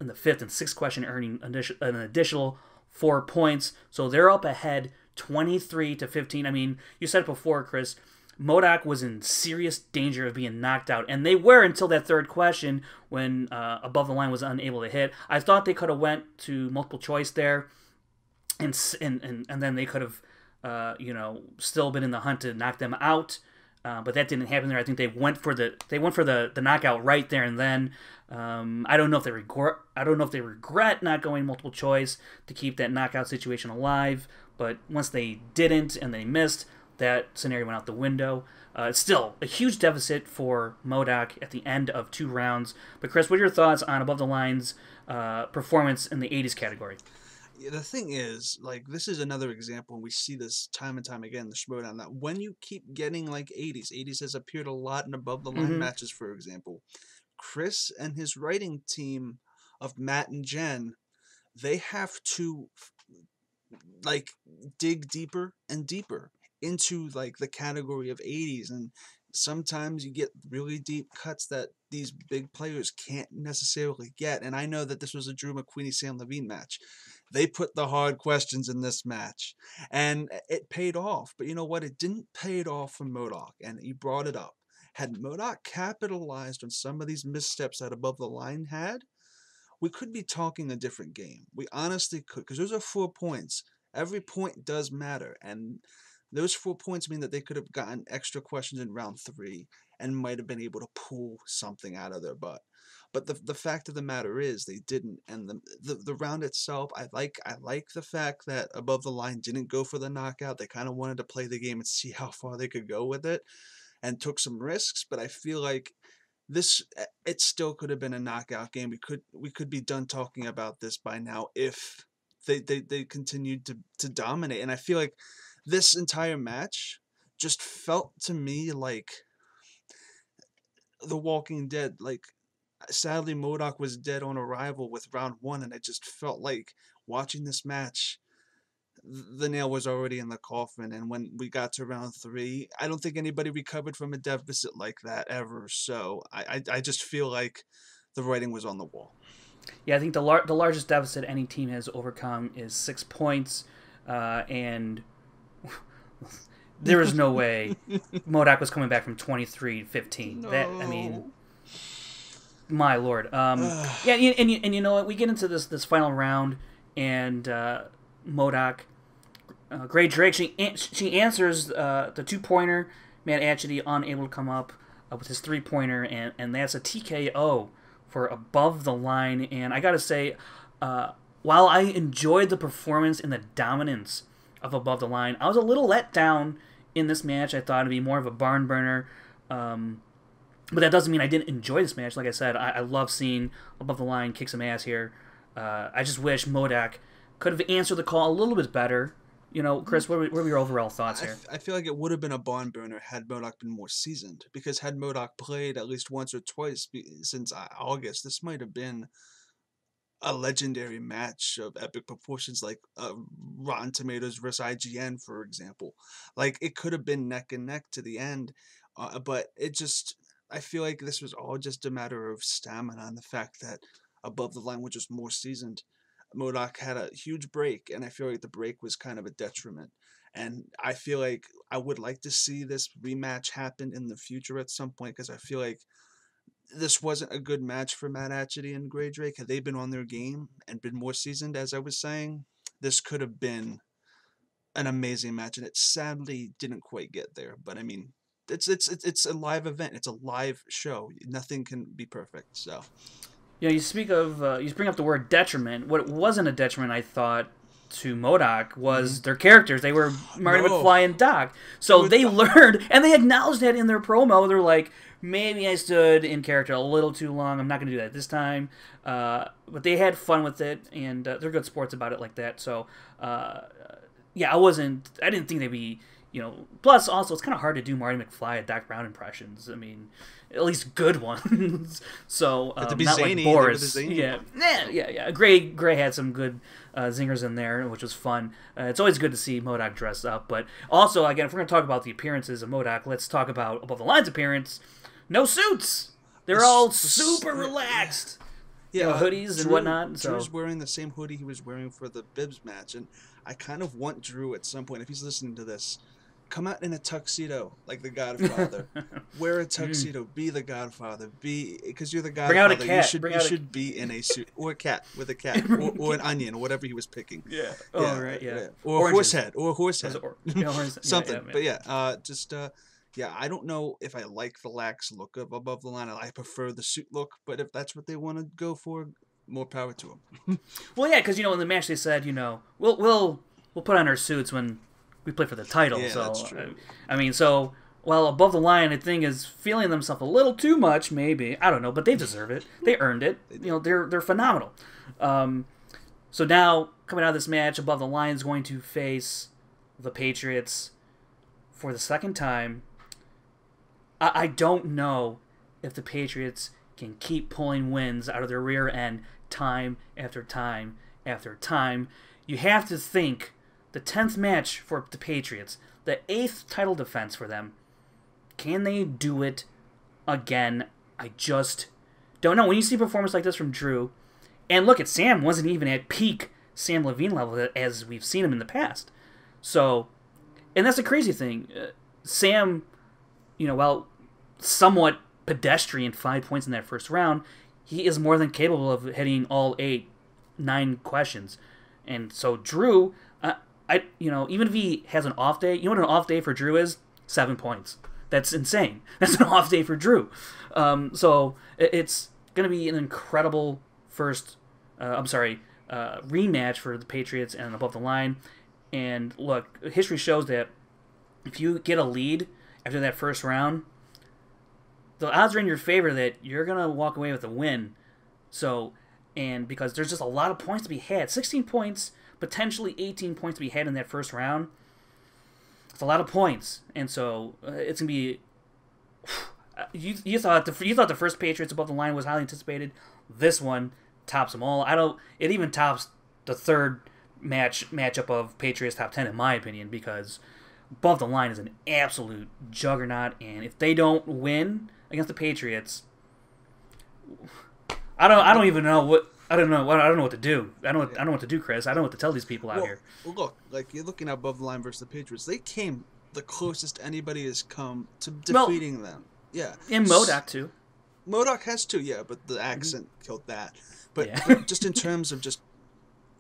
in the 5th and 6th question, earning an additional 4 points. So they're up ahead 23-15. I mean, you said it before, Chris. MODOK was in serious danger of being knocked out, and they were until that 3rd question when above the line was unable to hit. I thought they could have went to multiple choice there, and then they could have still been in the hunt to knock them out. But that didn't happen there. I think they went for the knockout right there and then. I don't know if they regret not going multiple choice to keep that knockout situation alive. But once they didn't and they missed, that scenario went out the window. It's still a huge deficit for MODOK at the end of 2 rounds. But Chris, what are your thoughts on above the line's performance in the 80s category? Yeah, the thing is, like, this is another example, and we see this time and time again in the Schmoedown, that when you keep getting, like, 80s has appeared a lot in above-the-line matches, for example. Chris and his writing team of Matt and Jen, they have to, like, dig deeper and deeper into, like, the category of 80s, and sometimes you get really deep cuts that these big players can't necessarily get, and I know that this was a Drew McWeeny-Sam Levine match. They put the hard questions in this match, and it paid off. But you know what? It didn't pay it off for MODOK, and he brought it up. Had MODOK capitalized on some of these missteps that Above the Line had, we could be talking a different game. We honestly could, because those are 4 points. Every point does matter, and those 4 points mean that they could have gotten extra questions in round 3 and might have been able to pull something out of their butt. But the fact of the matter is they didn't, and the round itself, I like the fact that Above the Line didn't go for the knockout. They kind of wanted to play the game and see how far they could go with it, and took some risks. But I feel like it still could have been a knockout game. We could be done talking about this by now if they continued to dominate. And I feel like this entire match just felt to me like The Walking Dead. Like, sadly, MODOK was dead on arrival with round 1, and it just felt like watching this match, the nail was already in the coffin. And when we got to round 3, I don't think anybody recovered from a deficit like that ever. So I just feel like the writing was on the wall. Yeah, I think the largest deficit any team has overcome is 6 points, and there was no way MODOK was coming back from 23-15. No. That, I mean, my lord. Yeah, and you know what? We get into this final round, and MODOK, Great Drake, she answers the 2-pointer. Matt Atchity unable to come up with his 3-pointer, and that's a TKO for Above the Line. And I gotta say, while I enjoyed the performance and the dominance of Above the Line, I was a little let down in this match. I thought it'd be more of a barn burner. But that doesn't mean I didn't enjoy this match. Like I said, I love seeing Above the Line kick some ass here. I just wish MODOK could have answered the call a little bit better. Chris, what were your overall thoughts here? I feel like it would have been a barn burner had MODOK been more seasoned, because had MODOK played at least once or twice since August, this might have been a legendary match of epic proportions, like Rotten Tomatoes versus IGN, for example. Like, it could have been neck and neck to the end, but I feel like this was all just a matter of stamina and the fact that Above the Line was just more seasoned. MODOK had a huge break, and I feel like the break was kind of a detriment. And I feel like I would like to see this rematch happen in the future at some point, because I feel like this wasn't a good match for Matt Atchity and Gray Drake. Had they been on their game and been more seasoned, as I was saying, this could have been an amazing match, and it sadly didn't quite get there. But I mean, it's a live event. It's a live show. Nothing can be perfect. So, you speak of you bring up the word detriment. What wasn't a detriment, I thought, to MODOK was their characters. They were Marty McFly and Doc. So they learned, and they acknowledged that in their promo. They're like, maybe I stood in character a little too long. I'm not going to do that this time. But they had fun with it, and they're good sports about it like that. So, I didn't think they'd be, plus also it's kind of hard to do Marty McFly and Doc Brown impressions. I mean, at least good ones. So, not zany, like Boris. Yeah. Gray had some good zingers in there, which was fun. It's always good to see MODOK dressed up. But also, again, if we're going to talk about the appearances of MODOK, let's talk about Above the Line's appearance. No suits. They're all super relaxed. Yeah, hoodies and whatnot. So Drew's wearing the same hoodie he was wearing for the Bibbs match, and I kind of want Drew at some point, if he's listening to this, come out in a tuxedo like the Godfather. Wear a tuxedo. Be the Godfather. Because you're the Godfather. Bring out a cat. You should be in a suit, or a cat with a cat, or an onion, whatever he was picking. Yeah. Oh, right. Yeah. Or a horse head. Something. Yeah. But I don't know if I like the lax look of Above the Line. I prefer the suit look, but if that's what they want to go for, more power to them. Well, yeah, because in the match they said, we'll put on our suits when we play for the title. Yeah, so that's true. I mean, Above the Line, I think, is feeling themselves a little too much, maybe. I don't know, but they deserve it. They earned it. They're phenomenal. So now, coming out of this match, Above the Line is going to face the Patriots for the second time. I don't know if the Patriots can keep pulling wins out of their rear end time after time after time. You have to think the 10th match for the Patriots, the 8th title defense for them. Can they do it again? I just don't know. When you see a performance like this from Drew, and look at Sam wasn't even at peak Sam Levine level as we've seen him in the past. So, and that's the crazy thing. Sam, while somewhat pedestrian 5 points in that first round, he is more than capable of hitting all 9 questions. And so Drew, even if he has an off day, what an off day for Drew is? 7 points. That's insane. That's an off day for Drew. So it's going to be an incredible rematch for the Patriots and Above the Line. And look, history shows that if you get a lead after that first round, the odds are in your favor that you're going to walk away with a win. So, and because there's just a lot of points to be had. 16 points, potentially 18 points to be had in that first round. It's a lot of points. And so, it's going to be... You thought the first Patriots Above the Line was highly anticipated. This one tops them all. It even tops the third matchup of Patriots Top 10, in my opinion, because Above the Line is an absolute juggernaut, and if they don't win against the Patriots, I don't know what to do. I don't know what to do, Chris. I don't know what to tell these people out here. Well, look, like you're looking at Above the Line versus the Patriots. They came the closest anybody has come to defeating them. Yeah, and MODOK too. MODOK has too, yeah, but the accent killed that. But just in terms of just.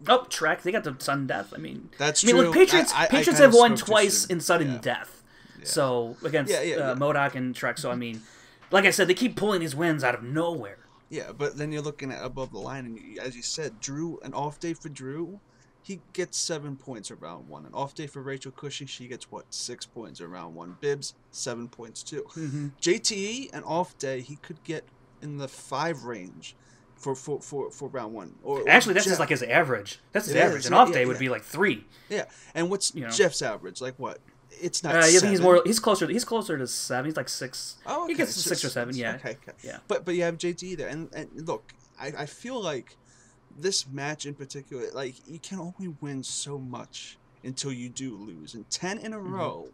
Oh, Trek! They got the sudden death. I mean, that's true. Look, Patriots have won twice in sudden death. Yeah. So against MODOK and Trek. So I mean, like I said, they keep pulling these wins out of nowhere. Yeah, but then you're looking at Above the Line, and as you said, Drew, an off day for Drew, he gets 7 points in round 1. An off day for Rachel Cushing, she gets 6 points in round 1. Bibbs, 7 points too. JTE, an off day, he could get in the 5 range. for round one. Actually, that's just like his average. That's his average. An off day would be like 3. Yeah, and what's Jeff's average? Like what? It's not. I 7. think he's closer to 7. He's like 6. Oh, okay. He gets to 6 or 7. Yeah. Okay. Yeah. But you have JT there, and look, I feel like this match in particular, like you can only win so much until you do lose, and 10 in a row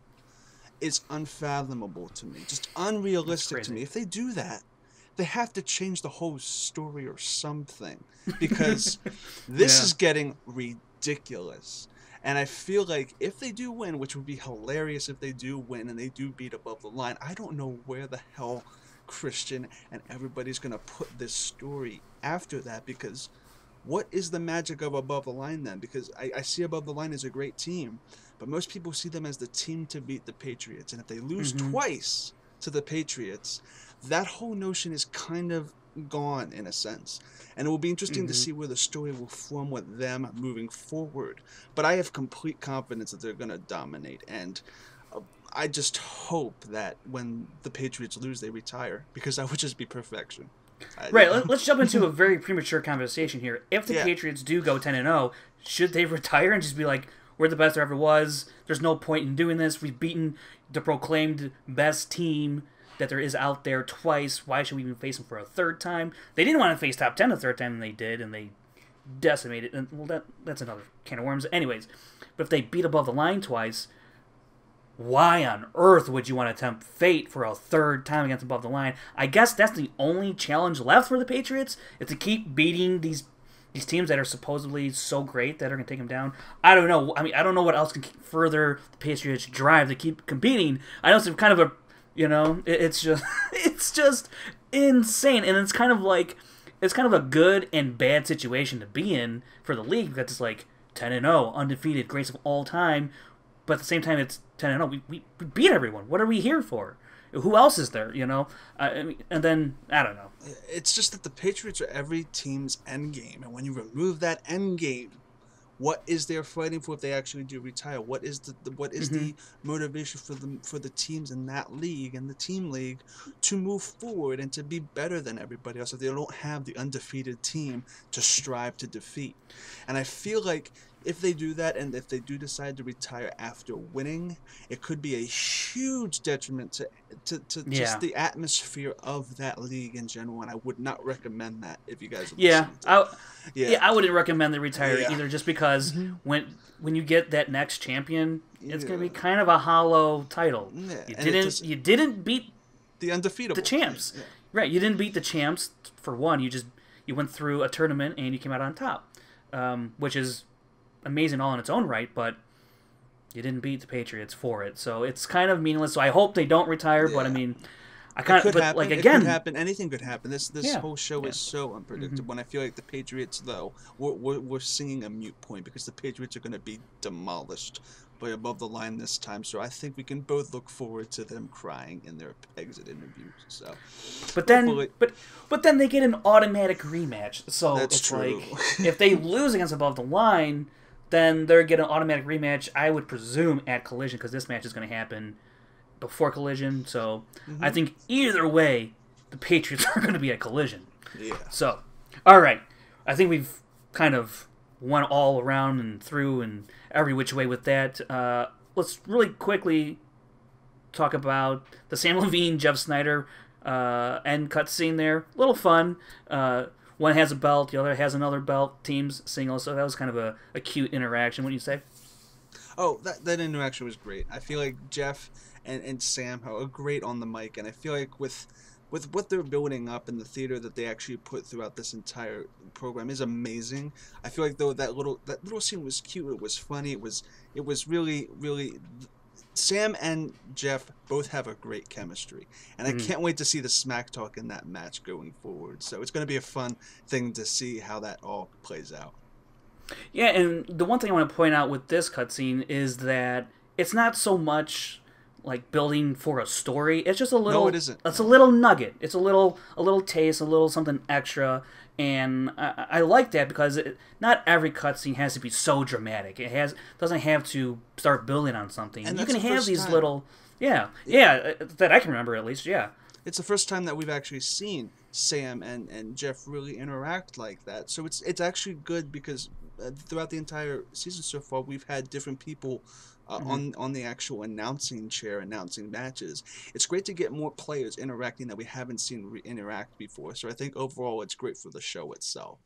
is unfathomable to me, just unrealistic to me. If they do that, they have to change the whole story or something, because this is getting ridiculous. And I feel like if they do win, which would be hilarious if they do win and they do beat Above the Line, I don't know where the hell Christian and everybody's going to put this story after that, because what is the magic of Above the Line then? Because I see Above the Line as a great team, but most people see them as the team to beat the Patriots. And if they lose twice to the Patriots, that whole notion is kind of gone in a sense. And it will be interesting to see where the story will form with them moving forward. But I have complete confidence that they're going to dominate. And I just hope that when the Patriots lose, they retire, because that would just be perfection. Right, let's jump into a very premature conversation here. If the Patriots do go 10-0, should they retire and just be like, we're the best there ever was, there's no point in doing this, we've beaten the proclaimed best team that there is out there twice, why should we even face them for a third time? They didn't want to face top 10 a third time, and they did, and they decimated, and well, that's another can of worms. Anyways, but if they beat Above the Line twice, why on earth would you want to tempt fate for a third time against Above the Line? I guess that's the only challenge left for the Patriots, is to keep beating these teams that are supposedly so great that are going to take them down. I don't know. I mean, I don't know what else can further the Patriots' drive to keep competing. I know it's kind of a, it's just insane, and it's kind of a good and bad situation to be in for the league, because it's like 10-0, undefeated, greatest of all time. But at the same time, it's 10-0. We beat everyone. What are we here for? Who else is there, and then, I don't know. It's just that the Patriots are every team's end game. And when you remove that end game, what is there fighting for if they actually do retire? What is the motivation for the teams in that league and the team league to move forward and to be better than everybody else if they don't have the undefeated team to strive to defeat? And I feel like if they do that, and if they do decide to retire after winning, it could be a huge detriment to just the atmosphere of that league in general, and I would not recommend that if you guys are listening I wouldn't recommend they retire either, just because when you get that next champion, it's going to be kind of a hollow title. You didn't beat the undefeatable, the champs. Right, you didn't beat the champs for one. You went through a tournament and you came out on top, which is amazing all in its own right, but you didn't beat the Patriots for it, so it's kind of meaningless. So I hope they don't retire, but I mean, I kind of, but like again, it could happen. Anything could happen. This whole show is so unpredictable, and I feel like the Patriots, though, we're seeing a mute point, because the Patriots are going to be demolished by Above the Line this time. So I think we can both look forward to them crying in their exit interviews. So, but then they get an automatic rematch. So that's it's true. Like if they lose against Above the Line, then they're getting an automatic rematch, I would presume, at Collision, because this match is going to happen before Collision. So I think either way, the Patriots are going to be at Collision. Yeah. So, all right. I think we've kind of went all around and through and every which way with that. Let's really quickly talk about the Sam Levine, Jeff Snyder end cutscene there. A little fun. One has a belt, the other has another belt, teams singles, so that was kind of a cute interaction, wouldn't you say? Oh, that interaction was great. I feel like Jeff and Sam are great on the mic, and I feel like with what they're building up in the theater that they actually put throughout this entire program is amazing. I feel like, though, that little scene was cute, it was funny, it was really, really... Sam and Jeff both have a great chemistry, and I can't wait to see the smack talk in that match going forward. So it's going to be a fun thing to see how that all plays out. Yeah, and the one thing I want to point out with this cutscene is that it's not so much like building for a story. It's just a little. No, it isn't. It's a little nugget. It's a little taste, a little something extra. And I like that, because not every cutscene has to be so dramatic. It doesn't have to start building on something. And you can have these time. little, that I can remember at least. Yeah, it's the first time that we've actually seen Sam and Jeff really interact like that. So it's actually good because throughout the entire season so far, we've had different people on the actual announcing chair announcing matches. It's great to get more players interacting that we haven't seen interact before. So I think overall it's great for the show itself.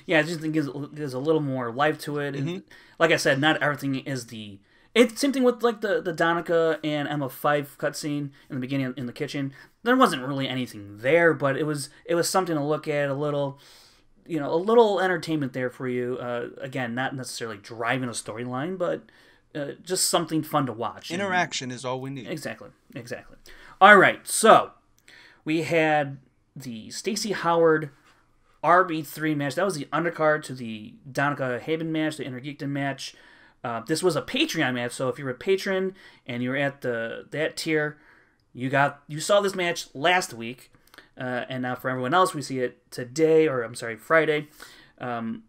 Yeah, I just think there's a little more life to it. And like I said, not everything is the... It's same thing with like the Donica and Emma Fife cutscene in the beginning in the kitchen. There wasn't really anything there, but it was something to look at, a little entertainment there for you. Again, not necessarily driving a storyline, but just something fun to watch. Interaction is all we need. Exactly. All right, so we had the Stacey Howard RB3 match. That was the undercard to the Donica Haven match, the Intergeekdom match. This was a Patreon match, so if you're a patron and you're at that tier, you saw this match last week, and now for everyone else, we see it today, or I'm sorry, Friday. I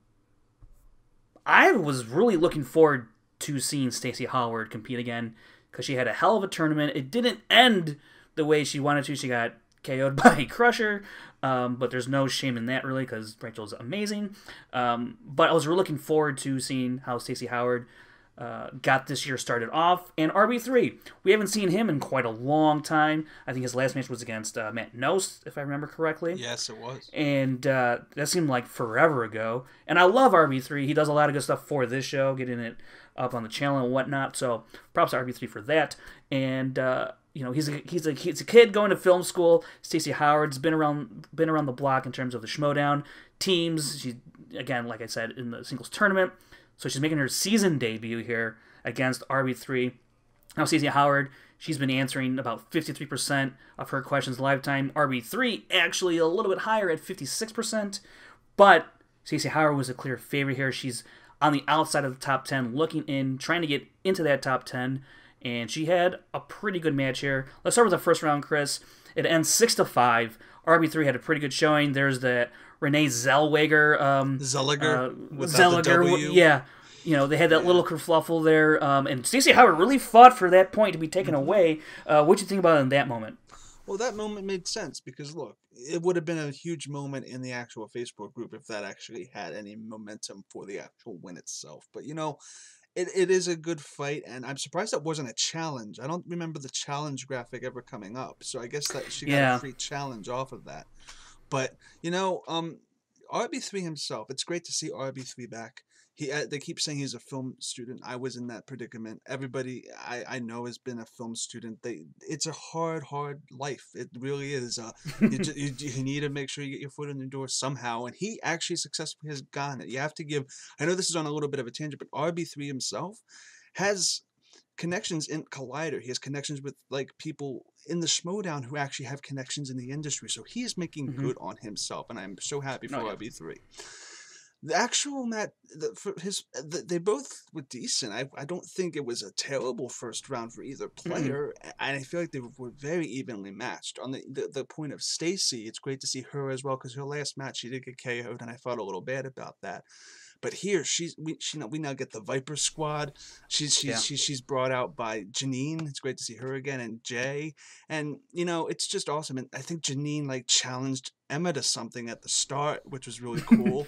was really looking forward to seeing Stacy Howard compete again because she had a hell of a tournament. It didn't end the way she wanted to. She got KO'd by Crusher, but there's no shame in that really because Rachel's amazing. But I was really looking forward to seeing how Stacy Howard got this year started off. And RB3, we haven't seen him in quite a long time. I think his last match was against Matt Nost, if I remember correctly. Yes, it was. And that seemed like forever ago. And I love RB3. He does a lot of good stuff for this show, getting it up on the channel and whatnot. So props to RB3 for that. And he's a kid going to film school. Stacey Howard's been around the block in terms of the Schmoedown teams. She, again, like I said, in the singles tournament. So she's making her season debut here against RB3. Now Stacey Howard, she's been answering about 53% of her questions lifetime. RB3 actually a little bit higher at 56%. But Stacey Howard was a clear favorite here. She's on the outside of the top 10, looking in, trying to get into that top 10. And she had a pretty good match here. Let's start with the first round, Chris. It ends 6-5. RB3 had a pretty good showing. There's that Renee Zellweger. W. Yeah. They had that little kerfluffle there. And Stacey Howard really fought for that point to be taken away. What'd you think about it in that moment? Well, that moment made sense because, look, it would have been a huge moment in the actual Facebook group if that actually had any momentum for the actual win itself. But, it is a good fight, and I'm surprised that wasn't a challenge. I don't remember the challenge graphic ever coming up, so I guess that she got a free challenge off of that. But, RB3 himself, it's great to see RB3 back. They keep saying he's a film student. I was in that predicament. Everybody I know has been a film student. It's a hard life. It really is. You need to make sure you get your foot in the door somehow. And he actually successfully has gotten it. You have to give. I know this is on a little bit of a tangent, but RB3 himself has connections in Collider. He has connections with people in the Schmoedown who actually have connections in the industry. So he is making good on himself, and I'm so happy for RB3. The actual match, they both were decent. I don't think it was a terrible first round for either player, and I feel like they were very evenly matched. On the point of Stacy, it's great to see her as well because her last match she did get KO'd, and I felt a little bad about that. But here, we now get the Viper Squad. She's brought out by Janine. It's great to see her again, and Jay, and it's just awesome. And I think Janine challenged Emma to something at the start, which was really cool.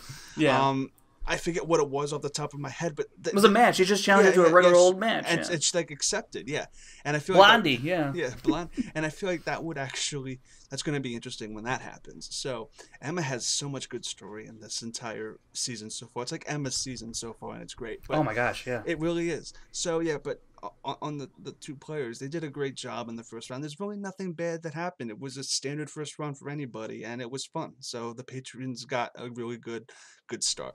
I forget what it was off the top of my head, but it was a match. She just challenged her to a regular old match, and she accepted. And I feel Blondie, Blonde, and I feel like that would that's going to be interesting when that happens. So Emma has so much good story in this entire season so far. It's like Emma's season so far, and it's great. But oh my gosh, yeah, it really is. So but on the two players, they did a great job in the first round. There's really nothing bad that happened. It was a standard first round for anybody, and it was fun. So the Patriots got a really good start.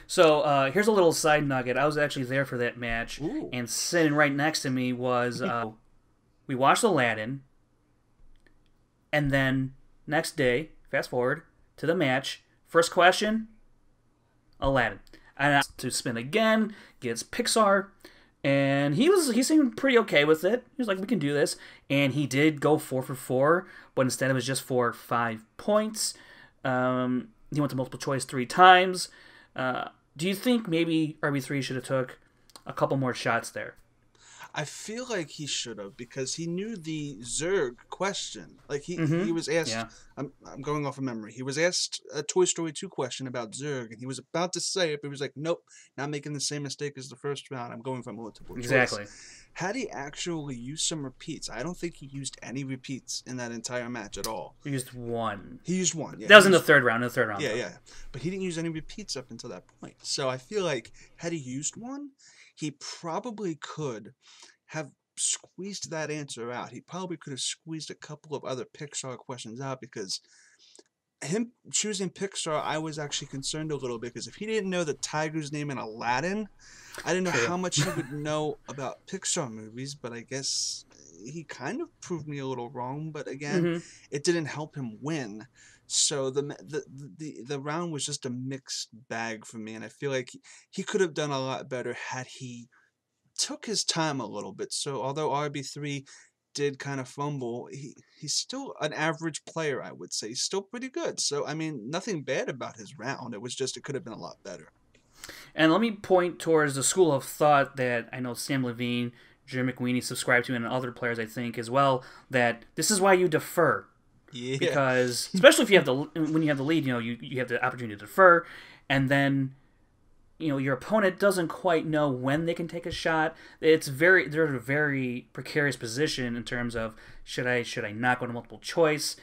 So here's a little side nugget. I was actually there for that match, and sitting right next to me was we watched Aladdin, and then next day, fast forward to the match. First question, Aladdin, and I to spin again, gets Pixar, and he seemed pretty okay with it. He was like, we can do this, and he did go 4 for 4, but instead it was just for 5 points. He went to multiple choice 3 times. Do you think maybe RB3 should have took a couple more shots there? I feel like he should have, because he knew the Zurg question. Like he was asked. Yeah. I'm going off of memory. He was asked a Toy Story 2 question about Zurg, and he was about to say it, but he was like, "Nope, not making the same mistake as the first round. I'm going for multiple choice." Exactly. Had he actually used some repeats, I don't think he used any repeats in that entire match at all. He used one. He used one. Yeah, that was in the third round. Yeah, yeah. But he didn't use any repeats up until that point. So I feel like had he used one, he probably could have squeezed that answer out. He probably could have squeezed a couple of other Pixar questions out, because him choosing Pixar, I was actually concerned a little bit, because if he didn't know the tiger's name in Aladdin, I didn't know how much he would know about Pixar movies, but I guess he kind of proved me a little wrong. But again, it didn't help him win. So the round was just a mixed bag for me, and I feel like he could have done a lot better had he took his time a little bit. So although RB3 did kind of fumble, he's still an average player, I would say. He's still pretty good. So, I mean, nothing bad about his round. It was just, it could have been a lot better. And let me point towards the school of thought that I know Sam Levine, Jim McWeeny subscribe to, and other players, I think, as well, that this is why you defer. Yeah. Because, especially if you have when you have the lead, you have the opportunity to defer, and then your opponent doesn't quite know when they can take a shot. They're in a very precarious position in terms of should I not go to multiple choice.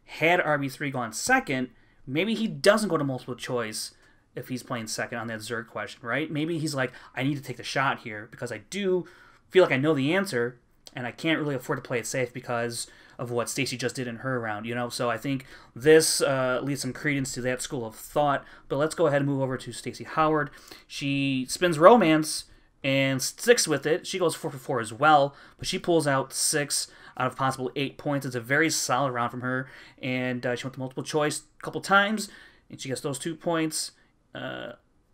Had RB3 gone second, maybe he doesn't go to multiple choice if he's playing second on that Zerg question, right? Maybe he's like, I need to take the shot here because I do feel like I know the answer, and I can't really afford to play it safe because of what Stacey just did in her round, So I think this leads some credence to that school of thought. But let's go ahead and move over to Stacey Howard. She spins romance and sticks with it. She goes 4 for 4 as well, but she pulls out 6 out of possible 8 points. It's a very solid round from her, and she went to multiple choice a couple times, and she gets those 2 points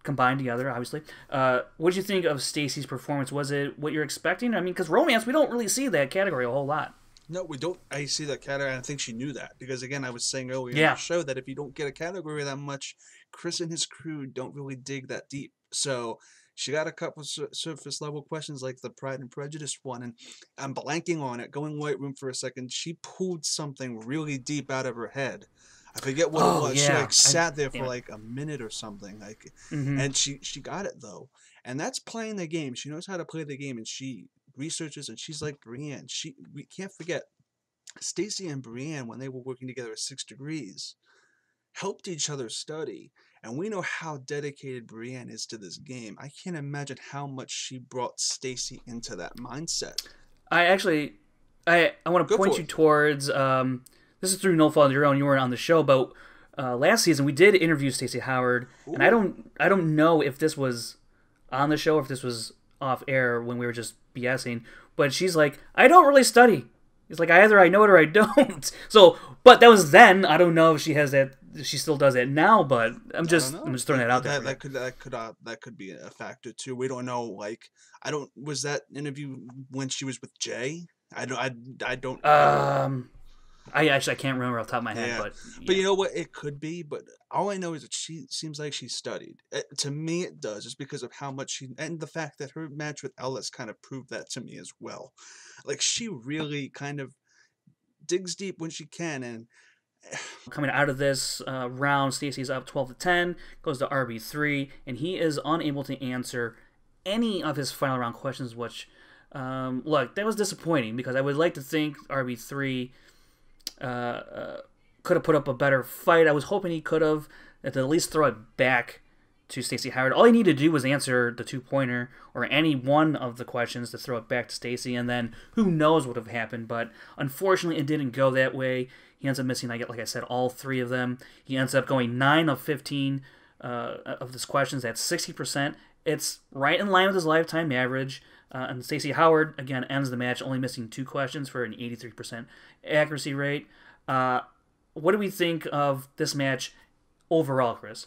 combined together, obviously. What did you think of Stacey's performance? Was it what you're expecting? I mean, because romance, we don't really see that category a whole lot. No, we don't. I see that category, and I think she knew that, because again, I was saying earlier in the show that if you don't get a category that much, Chris and his crew don't really dig that deep. So she got a couple surface level questions like the Pride and Prejudice one, and I'm blanking on it. Going White Room for a second, she pulled something really deep out of her head. I forget what it was. Yeah. She sat there for like a minute or something, and she got it though, and that's playing the game. She knows how to play the game, and she researches, and she's like Brienne. We can't forget Stacey and Brienne, when they were working together at 6 Degrees, helped each other study, and we know how dedicated Brienne is to this game. I can't imagine how much she brought Stacey into that mindset. I want to point you towards this is through no fault of your own. You weren't on the show, but last season we did interview Stacey Howard, and I don't know if this was on the show or if this was off air when we were just BSing, but she's like, I don't really study. It's like either I know it or I don't. So, but that was then. I don't know if she has that. She still does that now, but I'm just throwing that out there. That could be a factor too. We don't know. Like, was that interview when she was with Jay? I don't. I can't remember off the top of my head, but you know what? It could be. But all I know is that she seems like she studied. To me, it does, just because of how much and the fact that her match with Ellis kind of proved that to me as well. Like, she really kind of digs deep when she can. And coming out of this round, Stacey's up 12-10, goes to RB3, and he is unable to answer any of his final round questions. Which, look, that was disappointing, because I would like to think RB3 could have put up a better fight. I was hoping he could have, at least throw it back to Stacey Howard. All he needed to do was answer the 2-pointer or any one of the questions to throw it back to Stacey, and then who knows what would have happened. But unfortunately, it didn't go that way. He ends up missing, like I said, all 3 of them. He ends up going 9 of 15 of his questions. That's 60%. It's right in line with his lifetime average. And Stacey Howard, again, ends the match only missing 2 questions for an 83% accuracy rate. What do we think of this match overall, Chris?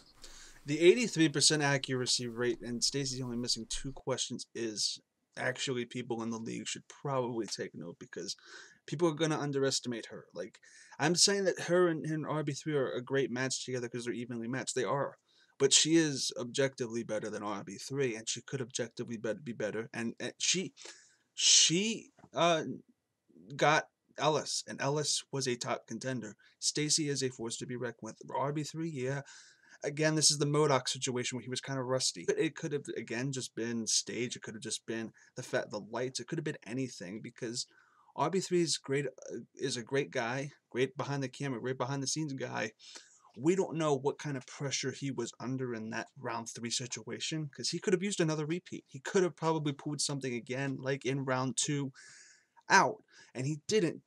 The 83% accuracy rate and Stacey only missing 2 questions is actually, people in the league should probably take note, because people are going to underestimate her. Like, I'm saying that her and RB3 are a great match together because they're evenly matched. They are. But she is objectively better than RB3, and she could objectively be better. And she, She got Ellis, and Ellis was a top contender. Stacey is a force to be reckoned with. RB3, yeah. Again, this is the MODOK situation where he was kind of rusty. But it could have, again, just been stage. It could have just been the lights. It could have been anything, because RB3 is great. Is a great guy, great behind the camera, great behind the scenes guy. We don't know what kind of pressure he was under in that round 3 situation, because he could have used another repeat. He could have probably pulled something again, like in round 2, out, and he didn't.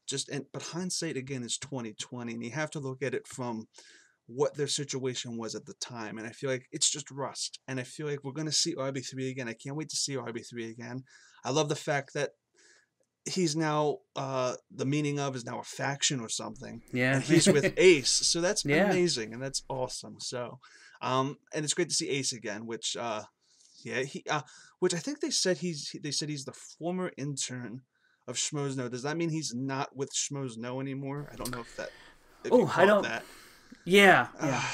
But hindsight again is 2020, and you have to look at it from what their situation was at the time, and I feel like it's just rust, and I feel like we're going to see RB3 again. I can't wait to see RB3 again. I love the fact that he's now the meaning of is now a faction or something. Yeah, and he's with Ace, so that's amazing, and that's awesome. So and it's great to see Ace again, which which I think they said he's the former intern of Schmoedown. Does that mean he's not with Schmoedown anymore? I don't know if that I don't that. Yeah.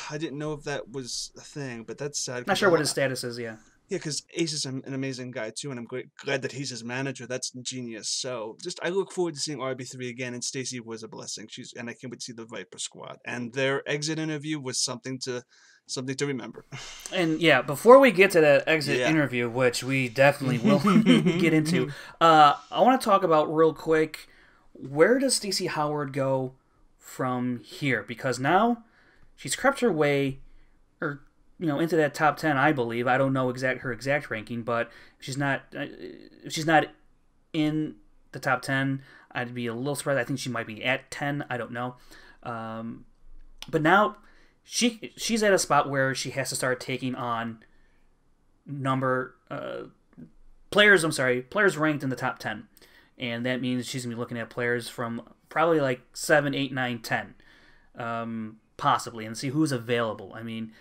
I didn't know if that was a thing, but that's sad. Not sure what his status is. Yeah, because Ace is an amazing guy too, and I'm glad that he's his manager. That's genius. So I look forward to seeing RB3 again, and Stacey was a blessing. And I can't wait to see the Viper Squad, and their exit interview was something to remember. And yeah, before we get to that exit interview, which we definitely will get into, I want to talk about real quick, where does Stacey Howard go from here? Because now she's crept her way, into that top 10, I believe. I don't know her exact ranking, but if she's not in the top 10, I'd be a little surprised. I think she might be at 10. I don't know. But now she's at a spot where she has to start taking on players ranked in the top 10. And that means she's going to be looking at players from probably like 7, 8, 9, 10, possibly, and see who's available. I mean,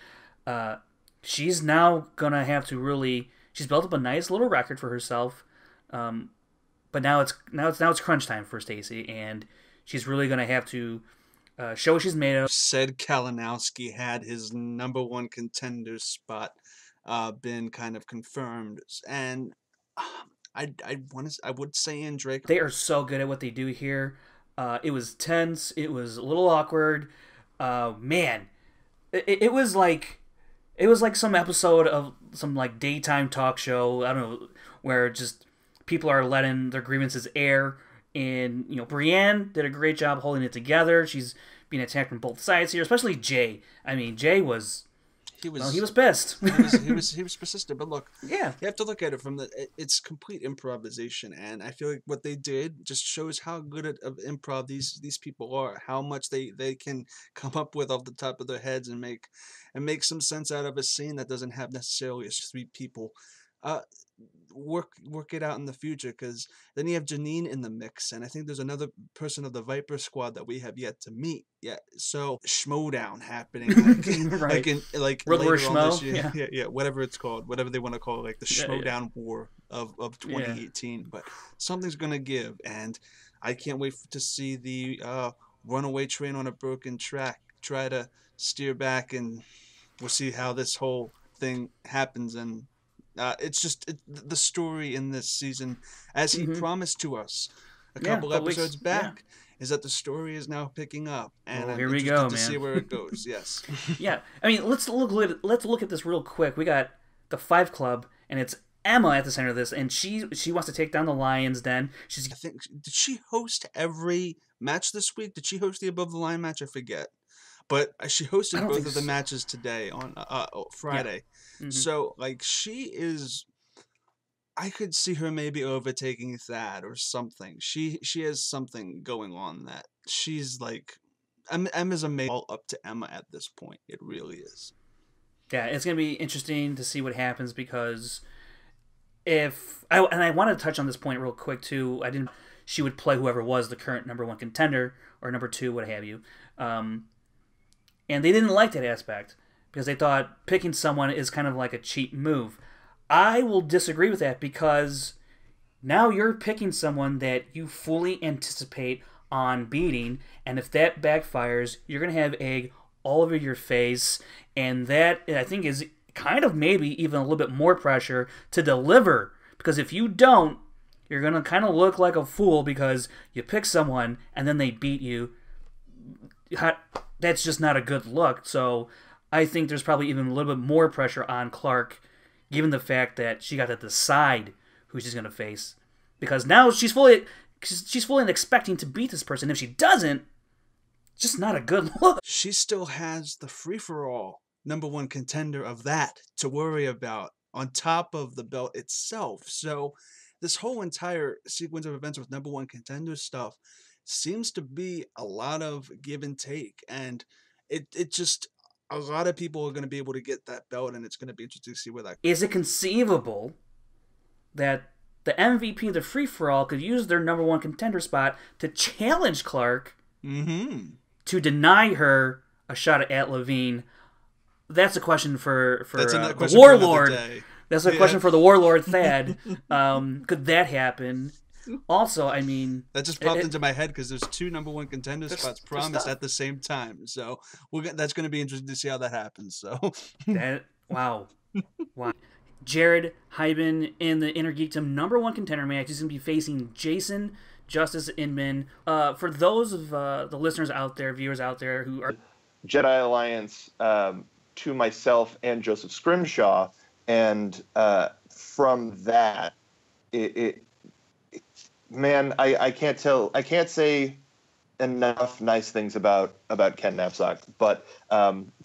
she's now going to have to she's built up a nice little record for herself, but now it's crunch time for Stacey, and she's really going to have to show what she's made of. Said Kalinowski had his number 1 contender spot been kind of confirmed, and I would say in Drake. They are so good at what they do here. It was tense. It was a little awkward. Man, it was like some episode of some like daytime talk show. I don't know, where just people are letting their grievances air. And Brienne did a great job holding it together. She's being attacked from both sides here, especially Jay. I mean, Jay was. He was pissed. he was persistent, but look, you have to look at it from it's complete improvisation, and I feel like what they did just shows how good of improv these people are, how much they can come up with off the top of their heads and make some sense out of a scene that doesn't have necessarily 3 people. Work it out in the future, because then you have Janine in the mix, and I think there's another person of the Viper Squad that we have yet to meet. Yeah, so Schmoedown happening, right. like World War Schmo, yeah, whatever it's called, whatever they want to call it, like the Schmoedown War of 2018. Yeah. But something's gonna give, and I can't wait to see the runaway train on a broken track try to steer back, and we'll see how this whole thing happens. And it's just the story in this season, as he promised to us a couple episodes back, is that the story is now picking up, and I'm interested to see where it goes. Yes. Yeah, I mean, let's look at this real quick. We got the 5 Club, and it's Emma at the center of this, and she wants to take down the Lions Den. I think, did she host every match this week? Did she host the Above the Line match? I forget. But she hosted both of the matches today on Friday. Yeah. Mm-hmm. So, like, she is... I could see her maybe overtaking Thad or something. She has something going on that she's like... Emma's amazing. All up to Emma at this point. It really is. Yeah, it's going to be interesting to see what happens, because I wanted to touch on this point real quick, too. She would play whoever was the current number 1 contender, or number 2, what have you. And they didn't like that aspect, because they thought picking someone is kind of like a cheap move. I will disagree with that, because now you're picking someone that you fully anticipate on beating, and if that backfires, you're going to have egg all over your face, and that, I think, is kind of maybe even a little bit more pressure to deliver, because if you don't, You're going to kind of look like a fool because you pick someone and then they beat you. That's just not a good look. So I think there's probably even a little bit more pressure on Clark, given the fact that she got to decide who she's going to face. Because now she's fully expecting to beat this person. If she doesn't, it's just not a good look. She still has the free-for-all #1 contender of that to worry about on top of the belt itself. So this whole entire sequence of events with #1 contender stuff seems to be a lot of give and take, and it just, a lot of people are going to be able to get that belt, and it's going to be interesting to see where that is. It conceivable that the MVP of the free-for-all could use their #1 contender spot to challenge Clark to deny her a shot at Levine? That's a question for the Warlord. That's a question for the Warlord Thad. Could that happen? Also, I mean, that just popped into my head because there's 2 #1 contender spots promised at the same time. So that's going to be interesting to see how that happens. So wow. Jared Hyben in the Inner Geekdom #1 contender match. He's going to be facing Jason Justice Inman. For those of the listeners out there, viewers out there who are Jedi Alliance to myself and Joseph Scrimshaw, and from that, man, I can't say enough nice things about Ken Knapsack. But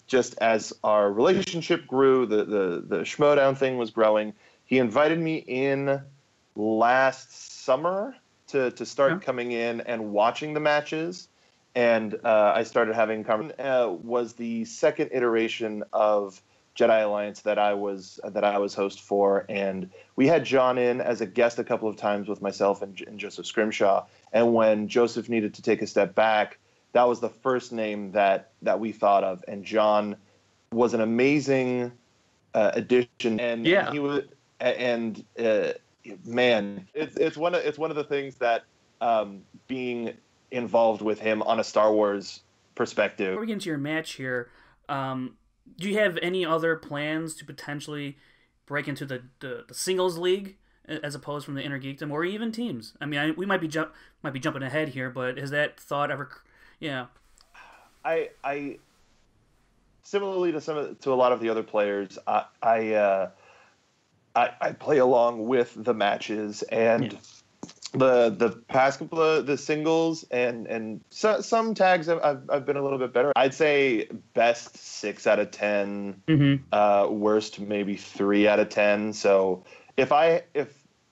just as our relationship grew, the Schmoedown thing was growing. He invited me in last summer to start coming in and watching the matches, and I started having was the second iteration of Jedi Alliance that I was host for, and we had John in as a guest a couple of times with myself and Joseph Scrimshaw. And when Joseph needed to take a step back, that was the first name that we thought of. And John was an amazing addition, and he was, and man, it's one of the things that being involved with him on a Star Wars perspective. Before we get into your match here, do you have any other plans to potentially break into the singles league as opposed from the Inner Geekdom, or even teams? I mean, we might be jumping ahead here, but has that thought ever? Yeah. I similarly to a lot of the other players, I play along with the matches and the past couple of the singles and some tags I've been a little bit better. I'd say best 6 out of 10, worst maybe 3 out of 10. So if I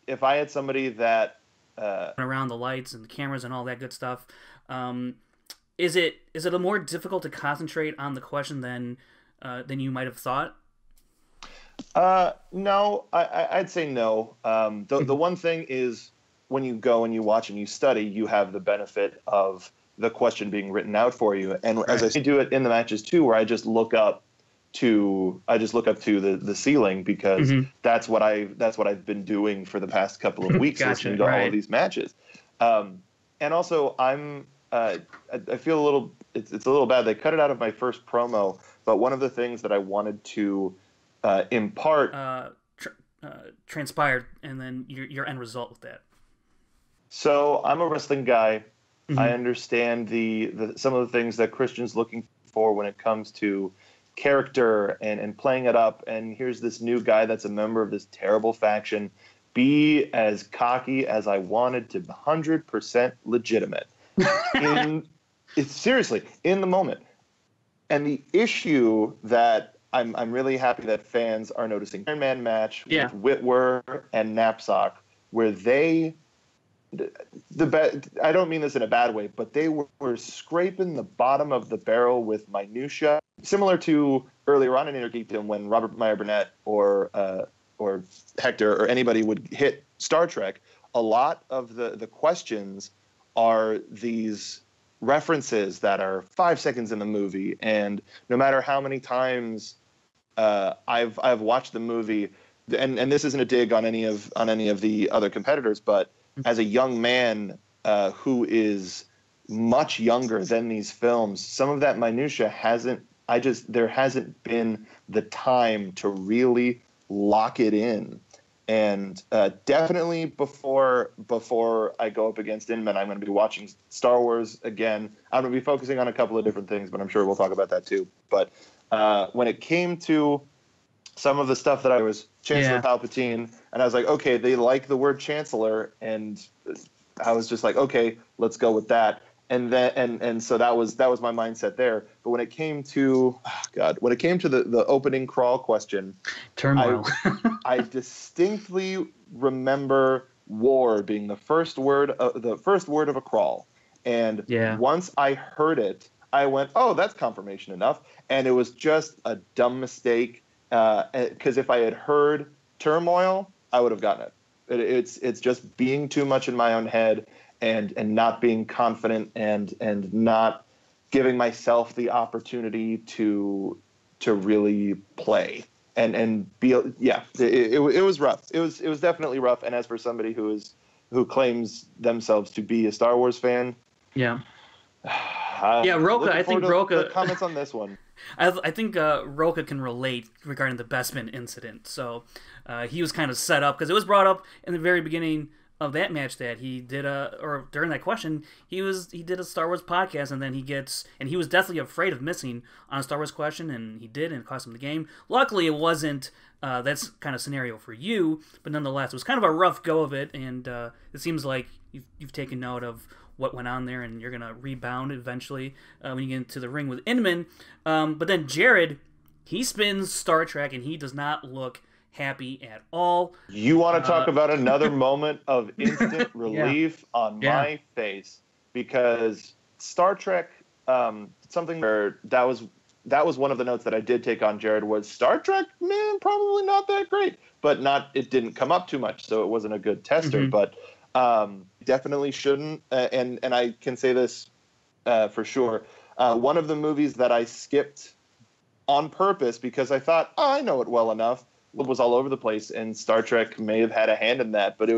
had somebody that around the lights and the cameras and all that good stuff, is it a more difficult to concentrate on the question than you might have thought? No, I'd say no. The one thing is, when you go and you watch and you study, you have the benefit of the question being written out for you. And as I do it in the matches too, where I just look up to the ceiling, because that's what I've been doing for the past couple of weeks, listening to all of these matches. And also I feel a little, it's a little bad. They cut it out of my first promo, but one of the things that I wanted to impart transpired, and then your end result with that. So I'm a wrestling guy. I understand the some of the things that Christian's looking for when it comes to character and playing it up. And here's this new guy that's a member of this terrible faction. Be as cocky as I wanted to, 100% legitimate. Seriously, in the moment. And the issue that I'm really happy that fans are noticing, Iron Man match with Whitwer and Knapsack, where they, I don't mean this in a bad way, but they were scraping the bottom of the barrel with minutia, similar to earlier on in Inner Geekdom when Robert Meyer Burnett or Hector or anybody would hit Star Trek. A lot of the questions are these references that are 5 seconds in the movie, and no matter how many times I've watched the movie, and this isn't a dig on any of the other competitors, but as a young man who is much younger than these films, some of that minutia there hasn't been the time to really lock it in. And definitely before I go up against Inman, I'm going to be watching Star Wars again. I'm going to be focusing on a couple of different things, but I'm sure we'll talk about that too. But when it came to some of the stuff that I was Chancellor Palpatine, and I was like, okay, they like the word Chancellor, and I was just like, okay, let's go with that. And then and so that was my mindset there. But when it came to the opening crawl question, turmoil. I distinctly remember war being the first word of a crawl. And once I heard it, I went, oh, that's confirmation enough. And it was just a dumb mistake. Because if I had heard turmoil, I would have gotten it. It's just being too much in my own head and not being confident and not giving myself the opportunity to really play and be. Yeah, it was rough. It was definitely rough. And as for somebody who claims themselves to be a Star Wars fan, Roca. I think Roca comments on this one. I think Roca can relate regarding the Bestman incident. So he was kind of set up because it was brought up in the very beginning of that match that he did during that question he did a Star Wars podcast, and then he was deathly afraid of missing on a Star Wars question, and he did, and it cost him the game. Luckily it wasn't that's kind of scenario for you, but nonetheless it was kind of a rough go of it, and it seems like you've taken note of what went on there, and you're gonna rebound eventually when you get into the ring with Inman. But then Jared, he spins Star Trek, and he does not look happy at all. You want to talk about another moment of instant relief on my face, because Star Trek, something where that was one of the notes that I did take on Jared was Star Trek, man, probably not that great, but it didn't come up too much, so it wasn't a good tester, but definitely shouldn't, and I can say this for sure. One of the movies that I skipped on purpose because I thought, I know it well enough, was All Over the Place, and Star Trek may have had a hand in that, but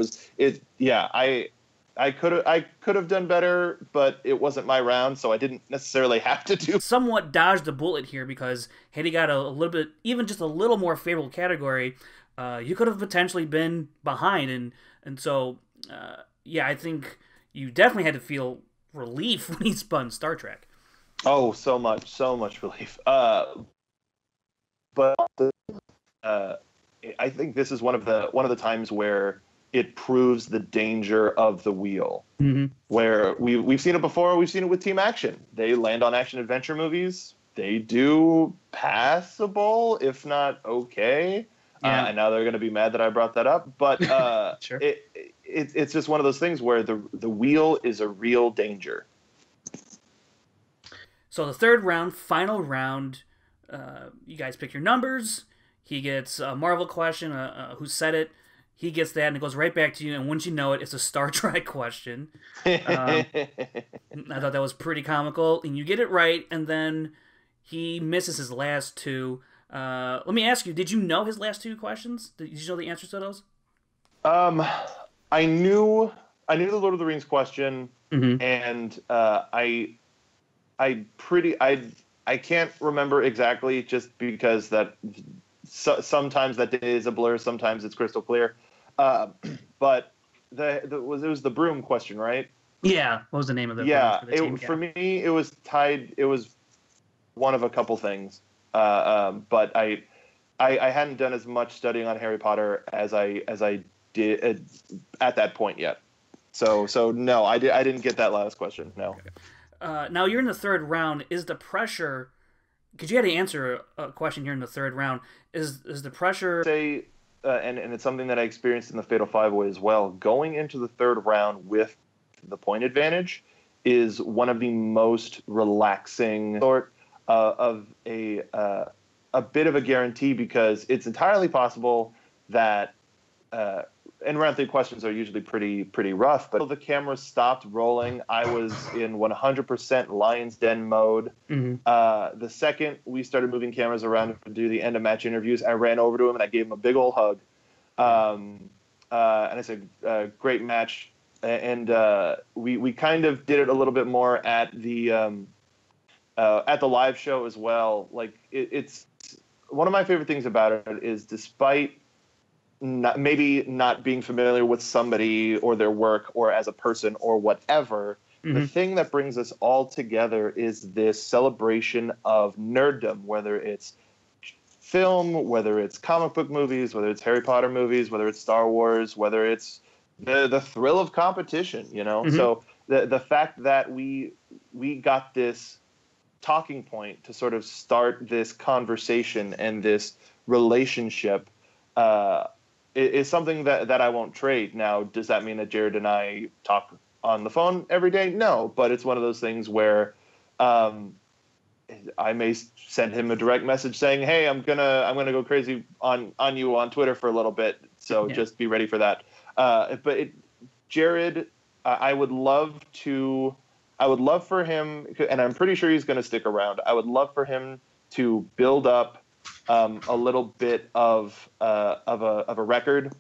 I could have done better, but it wasn't my round, so I didn't necessarily have to do. Somewhat dodged the bullet here, because had he got a little bit, even just a little more favorable category, you could have potentially been behind, and so I think you definitely had to feel relief when he spun Star Trek. Oh, so much relief. But I think this is one of the times where it proves the danger of the wheel. Mm-hmm. Where we've seen it before. We've seen it with Team Action. They land on action adventure movies. They do passable, if not okay. And now they're going to be mad that I brought that up. But sure. It's just one of those things where the wheel is a real danger. So the third round, final round, you guys pick your numbers. He gets a Marvel question, who said it. He gets that, and it goes right back to you. And once you know it, it's a Star Trek question. I thought that was pretty comical. And you get it right, and then he misses his last two. Let me ask you, did you know his last two questions? Did you know the answers to those? I knew the Lord of the Rings question, mm-hmm. And I can't remember exactly, just because that sometimes that day is a blur, sometimes it's crystal clear. But it was the broom question, right? Yeah. What was the name of it? Yeah. For me, it was tied. It was one of a couple things. But I hadn't done as much studying on Harry Potter as I did at that point yet. So no, I didn't get that last question. No. Now you're in the third round. Is the pressure? Because you had to answer a question here in the third round. Is the pressure? And it's something that I experienced in the Fatal Five-Way as well. Going into the third round with the point advantage is one of the most relaxing sort of a bit of a guarantee, because it's entirely possible that and round three questions are usually pretty rough, but the camera stopped rolling. I was in 100% Lion's Den mode. Mm-hmm. The second we started moving cameras around to do the end of match interviews, I ran over to him and I gave him a big old hug. And I said, great match. And we kind of did it a little bit more at the live show as well. Like it's one of my favorite things about it is, despite maybe not being familiar with somebody or their work or as a person or whatever. The thing that brings us all together is this celebration of nerddom, whether it's film, whether it's comic book movies, whether it's Harry Potter movies, whether it's Star Wars, whether it's the thrill of competition, you know? So the fact that we got this talking point to sort of start this conversation and this relationship is something that I won't trade. Now, does that mean that Jared and I talk on the phone every day? No, but it's one of those things where I may send him a direct message saying, "Hey, I'm gonna go crazy on you on Twitter for a little bit, so just be ready for that." Jared, I would love for him, and I'm pretty sure he's going to stick around. I would love for him to build up a little bit of a record,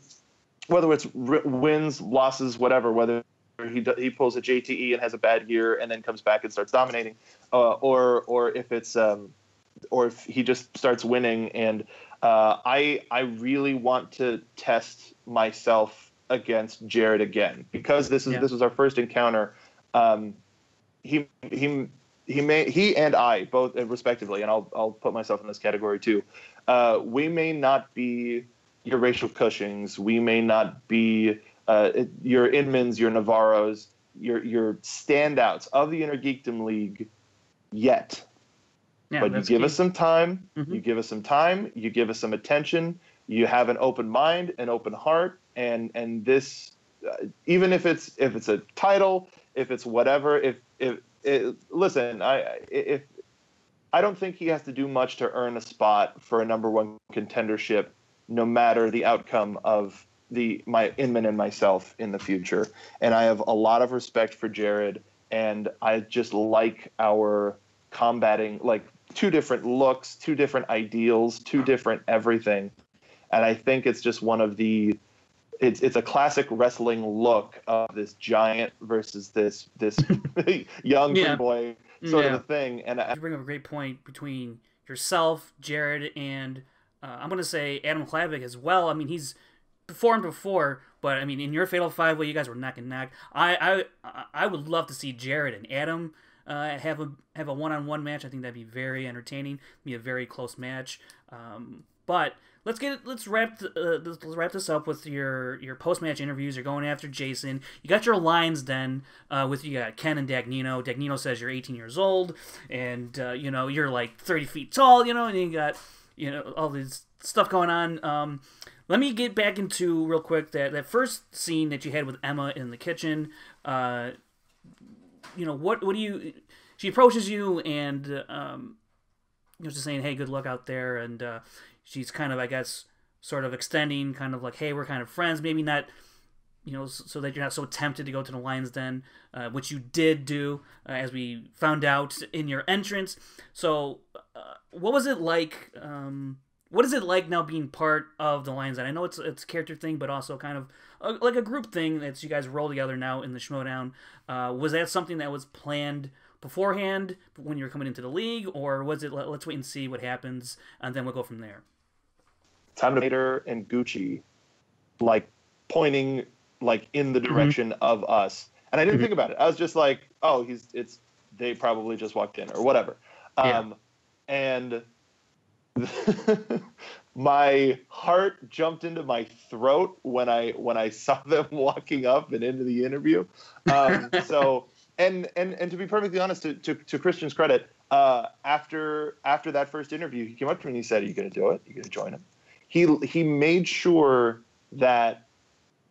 whether it's wins, losses, whatever. Whether he pulls a JTE and has a bad year and then comes back and starts dominating, or if he just starts winning. And I really want to test myself against Jared again, because this was our first encounter. He and I both, respectively, and I'll put myself in this category too. We may not be your Rachel Cushings. We may not be your Inmans, your Navarros, your standouts of the Inner Geekdom League yet. Yeah, but you give us some time. You give us some time. You give us some attention. You have an open mind, an open heart, and this, even if it's a title, if it's whatever, listen, I don't think he has to do much to earn a spot for a #1 contendership, no matter the outcome of my Inman and myself in the future. And I have a lot of respect for Jared, and I just like our combating, like, two different looks, two different ideals, two different everything. And I think it's just one of it's a classic wrestling look of this giant versus this young boy sort of a thing. And you bring up a great point between yourself, Jared, and I'm going to say Adam Klavick as well. I mean, he's performed before, but I mean, in your Fatal 5-Way, you guys were neck and neck. I would love to see Jared and Adam have a one-on-one match. I think that'd be very entertaining. Be a very close match. But let's wrap this up with your post-match interviews. You're going after Jason. You got your lines then you got Ken and Dagnino. Dagnino says you're 18 years old, and you're like 30 feet tall. And you got all this stuff going on. Let me get back into real quick that first scene that you had with Emma in the kitchen. What do you? She approaches you and just saying, "Hey, good luck out there," and she's kind of, I guess, sort of extending, kind of like, "Hey, we're kind of friends." Maybe not, so that you're not so tempted to go to the Lion's Den, which you did do, as we found out in your entrance. So, what was it like? What is it like now being part of the Lion's Den? I know it's a character thing, but also kind of like a group thing that you guys roll together now in the Schmoedown. Was that something that was planned beforehand when you were coming into the league, or was it let's wait and see what happens and then we'll go from there? Time to Vader and Gucci, like, pointing like in the direction of us, and I didn't think about it. I was just like, "Oh, they probably just walked in or whatever," and. My heart jumped into my throat when I saw them walking up and into the interview. So and to be perfectly honest, to Christian's credit, after that first interview, he came up to me and he said, "Are you going to do it? Are you going to join him?" He made sure that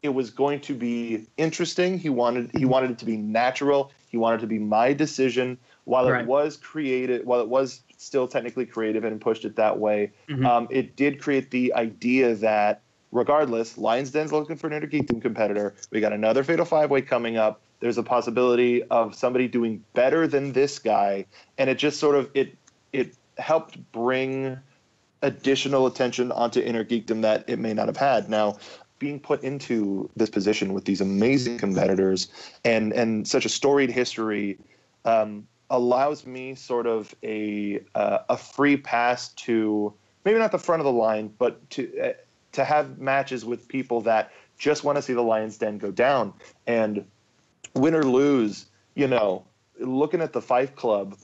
it was going to be interesting. He wanted it to be natural. He wanted it to be my decision. While it was creative, while it was still technically creative and pushed it that way, it did create the idea that regardless, Lion's Den's looking for an Inner Geekdom competitor. We got another Fatal 5-Way coming up. There's a possibility of somebody doing better than this guy, and it just sort of it helped bring additional attention onto Inner Geekdom that it may not have had. Now, being put into this position with these amazing competitors and such a storied history allows me sort of a free pass to maybe not the front of the line, but to to have matches with people that just want to see the Lion's Den go down. And win or lose, looking at the Fight Club,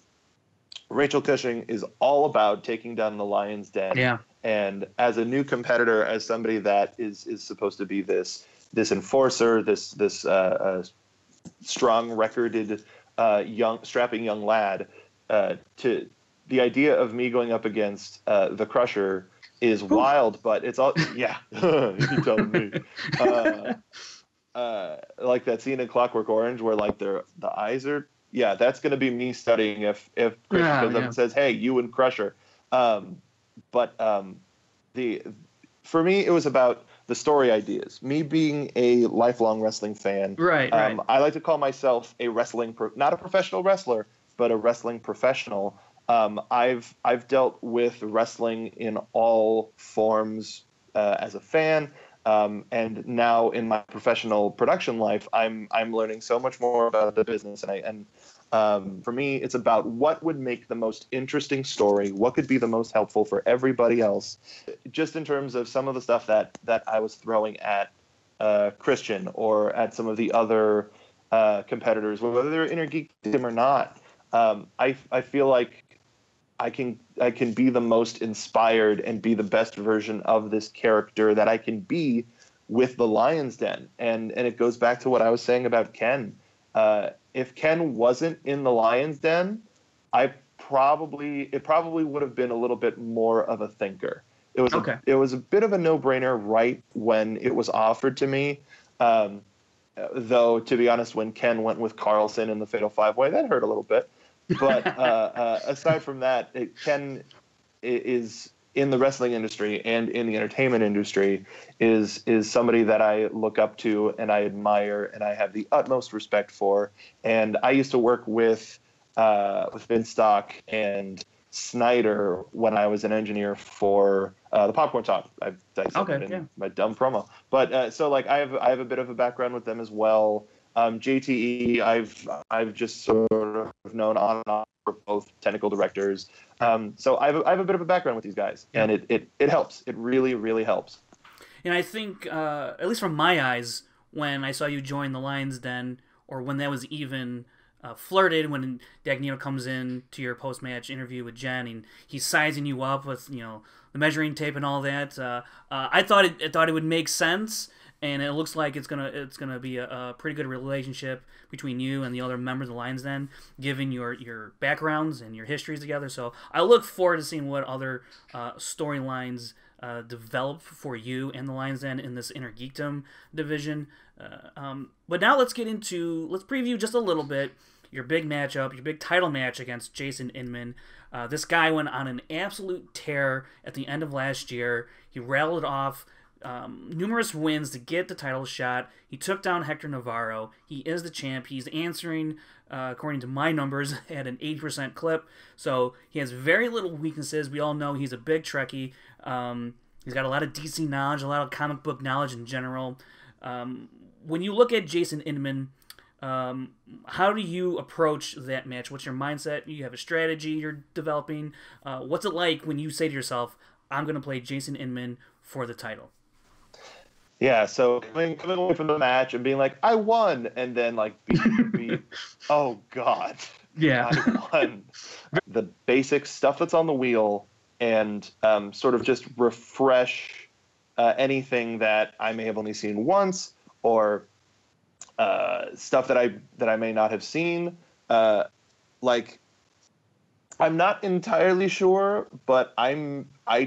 Rachel Cushing is all about taking down the Lion's Den. Yeah. And as a new competitor, as somebody that is supposed to be this enforcer, this strong recorded strapping young lad, to the idea of me going up against the Crusher is wild, but it's all you tell me. Like that scene in Clockwork Orange where like the eyes are. Yeah, that's going to be me studying if Christian comes up and says, "Hey, you and Crusher." For me, it was about the story ideas. Me being a lifelong wrestling fan, right. I like to call myself a not a professional wrestler, but a wrestling professional. I've dealt with wrestling in all forms as a fan. And now in my professional production life, I'm learning so much more about the business, and for me, it's about what would make the most interesting story, what could be the most helpful for everybody else, just in terms of some of the stuff that I was throwing at Christian or at some of the other competitors, whether they're Inner Geekdom or not. I feel like I can be the most inspired and be the best version of this character that I can be with the Lion's Den. And it goes back to what I was saying about Ken. If Ken wasn't in the Lion's Den, it probably would have been a little bit more of a thinker. It was a bit of a no-brainer right when it was offered to me. Though, to be honest, when Ken went with Carlson in the Fatal 5-Way, that hurt a little bit. But aside from that, Ken is in the wrestling industry and in the entertainment industry is somebody that I look up to and I admire and I have the utmost respect for. And I used to work with Vince Stock and Snyder when I was an engineer for the Popcorn Talk. I said it in my dumb promo. But so like I have a bit of a background with them as well. JTE, I've just sort of known on and off for both technical directors. So I have a bit of a background with these guys, and it helps. It really, really helps. And I think, at least from my eyes, when I saw you join the Lion's Den, or when that was even flirted, when Dagnino comes in to your post-match interview with Jen, and he's sizing you up with the measuring tape and all that, I thought it would make sense. And it looks like it's gonna be a pretty good relationship between you and the other members of the Lion's Den, given your backgrounds and your histories together. So I look forward to seeing what other storylines develop for you and the Lion's Den in this Inner Geekdom division. But now let's preview just a little bit your big matchup, your big title match against Jason Inman. This guy went on an absolute tear at the end of last year. He rattled off numerous wins to get the title shot. He took down Hector Navarro. He is the champ. He's answering, according to my numbers, at an 80% clip. So he has very little weaknesses. We all know he's a big Trekkie. He's got a lot of DC knowledge, a lot of comic book knowledge in general. When you look at Jason Inman, how do you approach that match? What's your mindset? You have a strategy you're developing. What's it like when you say to yourself, I'm going to play Jason Inman for the title? Yeah, so coming away from the match and being like, I won, and then like be oh god, yeah, I won. The basic stuff that's on the wheel, and sort of just refresh anything that I may have only seen once, or stuff that I may not have seen. Like, I'm not entirely sure, but I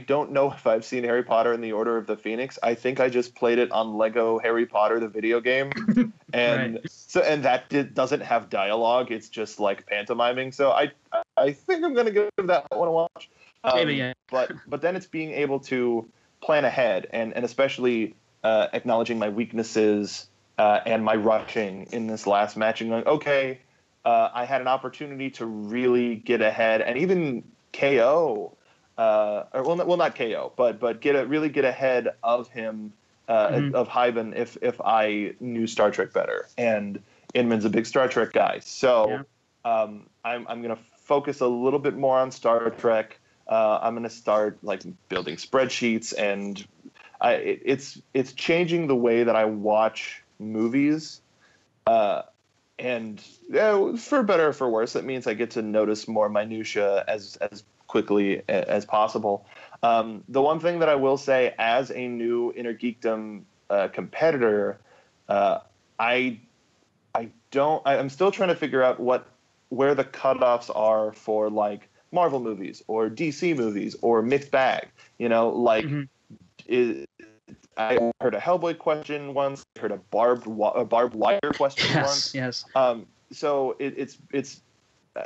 don't know if I've seen Harry Potter and the Order of the Phoenix. I think I just played it on Lego Harry Potter, the video game, and and that doesn't have dialogue. It's just like pantomiming. So I think I'm gonna give that one a watch. Maybe, yeah. But then it's being able to plan ahead and especially acknowledging my weaknesses and my rushing in this last match and going, okay. I had an opportunity to really get ahead and even KO, not KO, but really get ahead of him, of Hyben if I knew Star Trek better. And Inman's a big Star Trek guy, so I'm going to focus a little bit more on Star Trek. I'm going to start like building spreadsheets and It's changing the way that I watch movies, and for better or for worse, that means I get to notice more minutia as quickly as possible. The one thing that I will say, as a new Inner Geekdom competitor, I'm still trying to figure out where the cutoffs are for like Marvel movies or DC movies or mixed bag. You know, like I heard a Hellboy question once. I heard a barbed wire question once. Yes. So it's.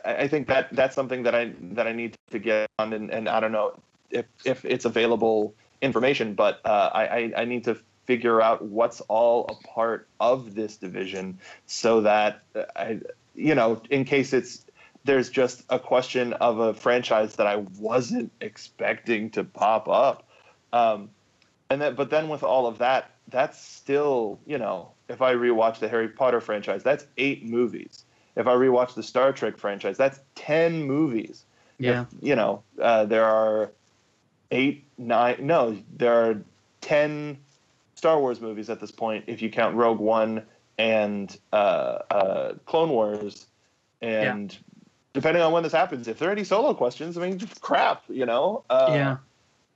I think that's something that I need to get on, and I don't know if it's available information, but I need to figure out what's all a part of this division, so that in case there's just a question of a franchise that I wasn't expecting to pop up. But then with all of that, that's still, if I rewatch the Harry Potter franchise, that's 8 movies. If I rewatch the Star Trek franchise, that's 10 movies. Yeah. There are there are 10 Star Wars movies at this point, if you count Rogue One and Clone Wars. And depending on when this happens, if there are any solo questions, I mean, crap,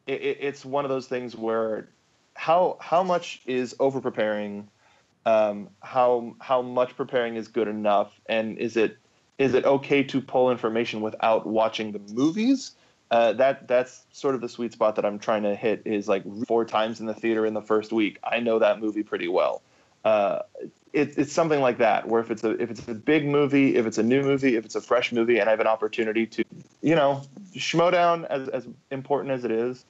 It's one of those things where how much is over preparing, how much preparing is good enough, and is it okay to pull information without watching the movies? That's sort of the sweet spot that I'm trying to hit, is like 4 times in the theater in the first week. I know that movie pretty well. It's something like that, where if it's a big movie, if it's a new movie, if it's a fresh movie, and I have an opportunity to, Schmoedown, as important as it is,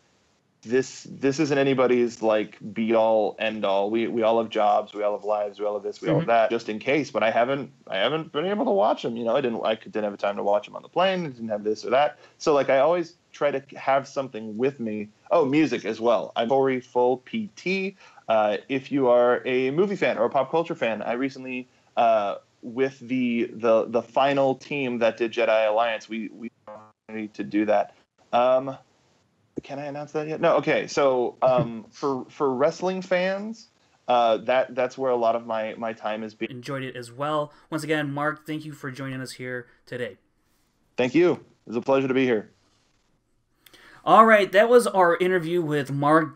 this isn't anybody's like be all end all. We all have jobs, we all have lives, we all have this, we all have that. Just in case, but I haven't been able to watch them. I didn't have the time to watch them on the plane. I didn't have this or that. So like I always try to have something with me. Oh, music as well. I'm Tori Full PT. If you are a movie fan or a pop culture fan, I recently with the final team that did Jedi Alliance, we need to do that. Can I announce that yet? No. Okay. So for wrestling fans, that's where a lot of my time has been. Enjoyed it as well. Once again, Mark, thank you for joining us here today. Thank you. It was a pleasure to be here. All right, that was our interview with Mark